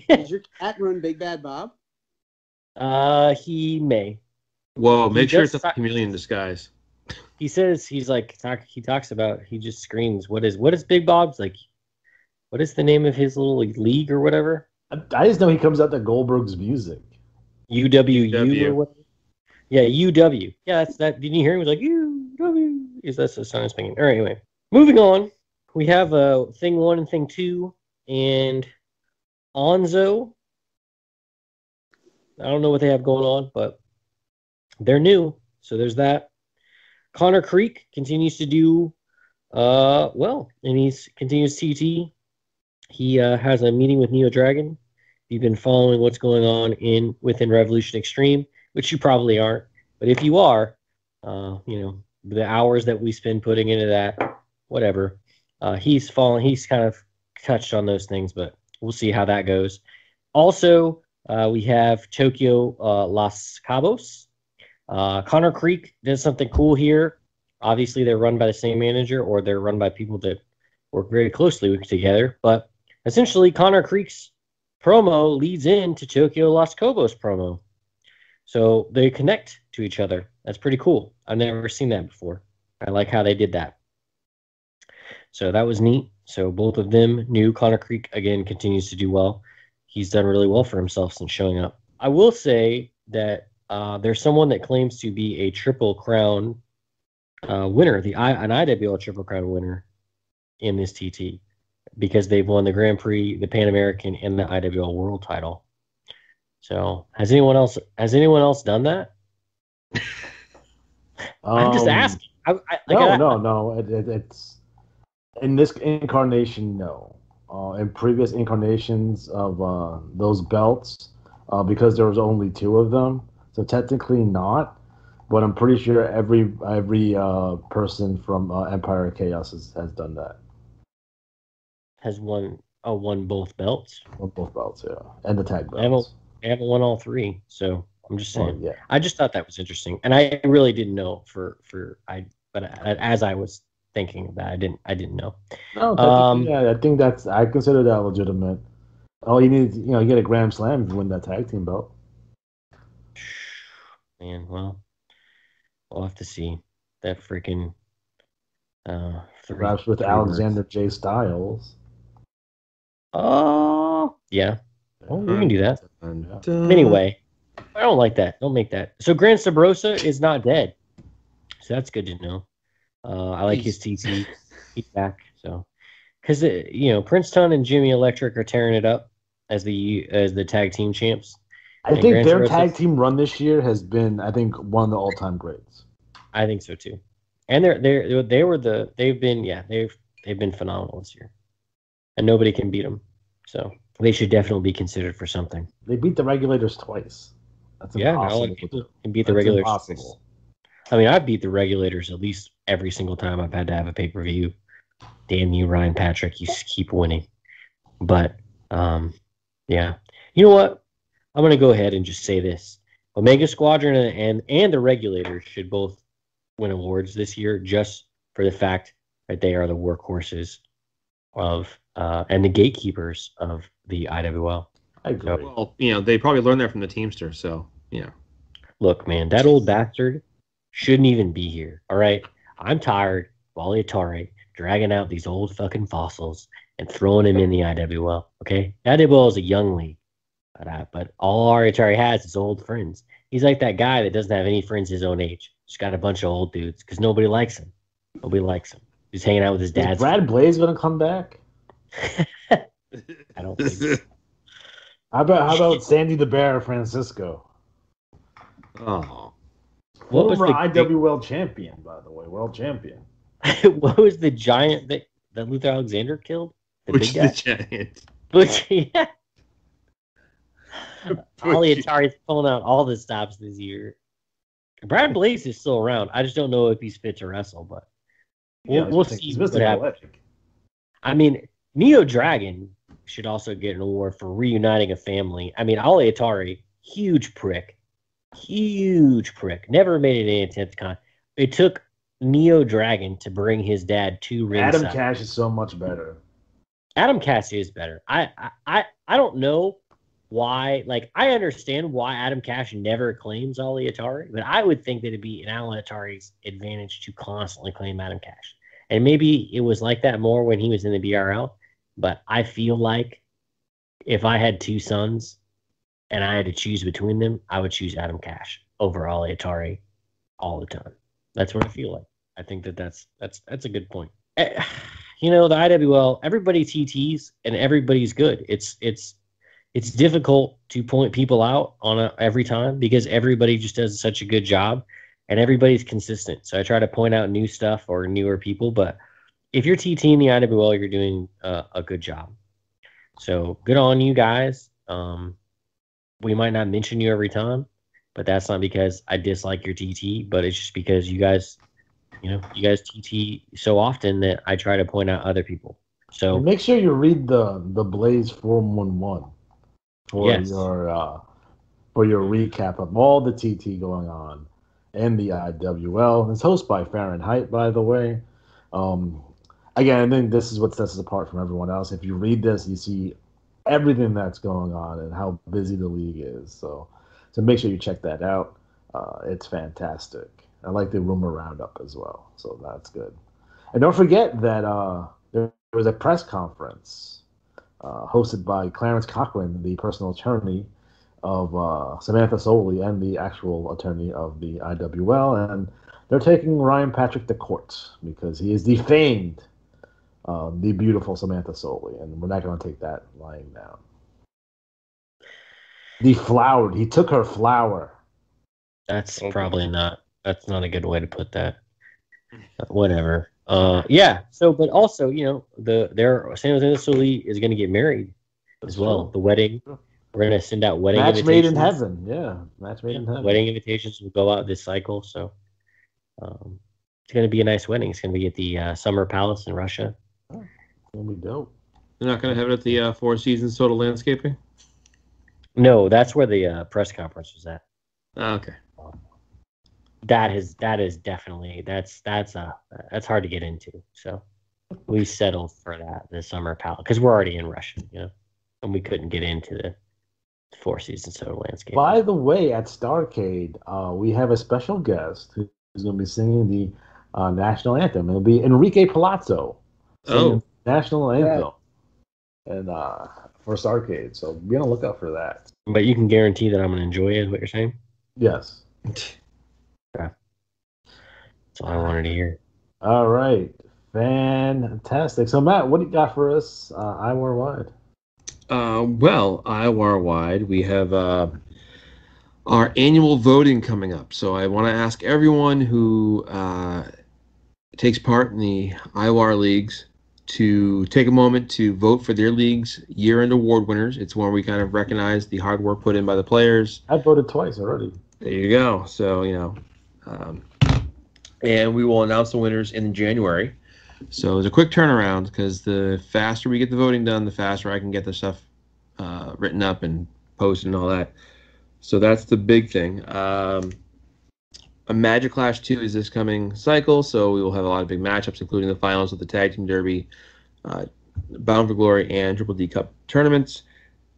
Does your cat run Big Bad Bob? He may. Whoa, make sure it's a chameleon disguise. He says he talks about, he just screams, what is Big Bob's like? What is the name of his little league or whatever? I just know he comes out to Goldberg's music. UWU or whatever. Yeah, UW. Yeah, that's that. Didn't you hear him? He was like UW. That's the sound I'm speaking. All right, anyway, moving on. We have thing 1 and thing 2, and Onzo. I don't know what they have going on, but they're new, so there's that. Connor Creek continues to do well, and he's continues TT. He has a meeting with Neo Dragon. If you've been following what's going on within Revolution Extreme, which you probably aren't, but if you are, the hours that we spend putting into that, whatever, he's kind of touched on those things, but we'll see how that goes. Also, we have Tokyo Los Cabos. Connor Creek does something cool here. Obviously, they're run by the same manager, or they're run by people that work very closely together, but essentially, Connor Creek's promo leads into Tokyo Los Cabos promo. So they connect to each other. That's pretty cool. I've never seen that before. I like how they did that. So that was neat. So both of them knew. Connor Creek, again, continues to do well. He's done really well for himself since showing up. I will say that there's someone that claims to be a Triple Crown winner, an IWL Triple Crown winner in this TT, because they've won the Grand Prix, the Pan American, and the IWL World Title. So has anyone else done that? I'm just asking. No. It's in this incarnation, no. In previous incarnations of those belts, because there was only 2 of them, so technically not. But I'm pretty sure every person from Empire of Chaos has done that. Has won both belts. Won both belts, yeah, and the tag belts. I haven't won all 3, so I'm just saying. Yeah. I just thought that was interesting, and I really didn't know. But as I was thinking of that, I didn't know. No, yeah, I consider that legitimate. All you need, you get a Grand Slam to win that tag team belt. Man, well, we'll have to see that freaking. Perhaps with Alexander J. Styles. Oh, yeah. Well, we can do that. Anyway, I don't like that. Don't make that. So Gran Sabrosa is not dead. So that's good to know. I like his TT. He's back. So, because Princeton and Jimmy Electric are tearing it up as the tag team champs. I think their tag team run this year has been, one of the all-time greats. I think so too. And they've been phenomenal this year, and nobody can beat them. So they should definitely be considered for something. They beat the Regulators twice. That's impossible. Not a lot of people can beat the Regulators twice. I mean, I've beat the Regulators at least every single time I've had to have a pay-per-view. Damn you, Ryan Patrick. You keep winning. But, yeah. You know what? I'm going to go ahead and just say this. Omega Squadron and the Regulators should both win awards this year just for the fact that they are the workhorses of and the gatekeepers of the IWL. I agree. Well, they probably learned that from the Teamster, so yeah. Look, man, that old bastard shouldn't even be here. All right, I'm tired of Wally Atari dragging out these old fucking fossils and throwing him in the IWL. Okay, the IWL is a young league, but all Atari has is old friends. He's like that guy that doesn't have any friends his own age. Just got a bunch of old dudes because nobody likes him. Nobody likes him. He's hanging out with his dad. Is Brad Blaze gonna come back? I don't think so. How about Sandy the Bear Francisco? Oh. What was Former the IWL champion, by the way, world champion. what was the giant that Luther Alexander killed? The Which big is guy? the giant? But yeah. Ollie Atari's pulling out all the stops this year. Brad Blaze is still around. I just don't know if he's fit to wrestle, but we'll see He's what missing a happens. leg. I mean, Neo Dragon should also get an award for reuniting a family. I mean, Ollie Atari, huge prick. Never made any attempt to It took Neo Dragon to bring his dad to ringside. Adam Cash is so much better. Adam Cash is better. I don't know why. Like, I understand why Adam Cash never claims Ollie Atari, but I would think that it'd be in Ollie Atari's advantage to constantly claim Adam Cash. And maybe it was like that more when he was in the BRL, but I feel like if I had two sons and I had to choose between them, I would choose Adam Cash over Ollie Atari all the time. That's what I feel like. I think that's a good point. The IWL, everybody TTs and everybody's good. It's difficult to point people out on every time because everybody just does such a good job and everybody's consistent. So I try to point out new stuff or newer people, but if you're TTing the IWL, you're doing a good job. So good on you guys. We might not mention you every time, but that's not because I dislike your TT, but it's just because you guys TT so often that I try to point out other people. So make sure you read the Blaze 411 for your recap of all the TT going on in the IWL. It's hosted by Fahrenheit, by the way. Again, I think this is what sets us apart from everyone else. If you read this, you see everything that's going on and how busy the league is. So make sure you check that out. It's fantastic. I like the rumor roundup as well, so that's good. And don't forget that there was a press conference hosted by Clarence Cochran, the personal attorney of Samantha Soley and the actual attorney of the IWL, and they're taking Ryan Patrick to court because he has defamed the beautiful Samantha Soley, and we're not going to take that lying down. Deflowered. He took her flower. That's probably not. That's not a good way to put that. Whatever. Yeah. So, but also, Samantha Soley is going to get married as well. The wedding. We're going to send out wedding invitations. Match made in heaven. Yeah. Match made in heaven. Wedding invitations will go out this cycle. So it's going to be a nice wedding. It's going to be at the Summer Palace in Russia. Oh, it's going to be dope. They're not going to have it at the Four Seasons Total Landscaping? No, that's where the press conference was at. Oh, okay. That is definitely that's hard to get into. So we settled for that, the Summer Palace, because we're already in Russia, and we couldn't get into the Four Seasons Total Landscape. By the way, at Starrcade, we have a special guest who's going to be singing the national anthem. It'll be Enrique Palazzo singing national anthem, and for Starrcade. So be on the lookout for that. But you can guarantee that I'm going to enjoy it. Is what you're saying? Yes. Okay. That's all I wanted to hear. All right. Fantastic. So, Matt, what do you got for us IWAR wide? Well, IWAR wide, we have our annual voting coming up. So I want to ask everyone who takes part in the IWAR leagues to take a moment to vote for their league's year-end award winners. It's where we kind of recognize the hard work put in by the players. I voted twice already. There you go. So, and we will announce the winners in January. So it's a quick turnaround because the faster we get the voting done, the faster I can get the stuff written up and posted and all that. So that's the big thing. A Magic Clash 2 is this coming cycle, so we will have a lot of big matchups, including the finals of the Tag Team Derby, Bound for Glory and Triple D Cup tournaments.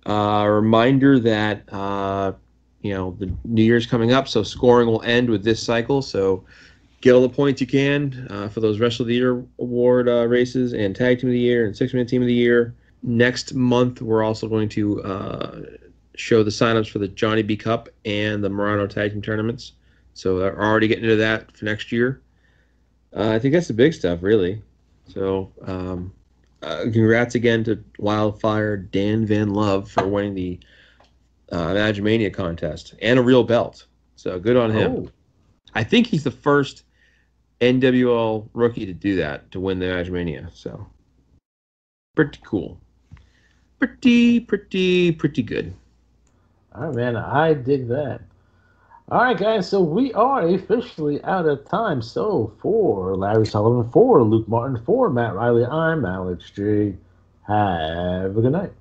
Reminder that the New Year's coming up, so scoring will end with this cycle. So get all the points you can for those Wrestler of the Year award races and Tag Team of the Year and 6-Man Team of the Year. Next month, we're also going to show the signups for the Johnny B Cup and the Murano Tag Team tournaments. So they're already getting into that for next year. I think that's the big stuff, really. So congrats again to Wildfire Dan Van Love for winning the Imagine contest and a real belt. So good on him. Oh. I think he's the first NWL rookie to do that, to win the Imagine. So pretty cool. Pretty good. All right, man. I dig that. All right, guys. So we are officially out of time. So for Larry Sullivan, for Luke Martin, for Matt Riley, I'm Alex G. Have a good night.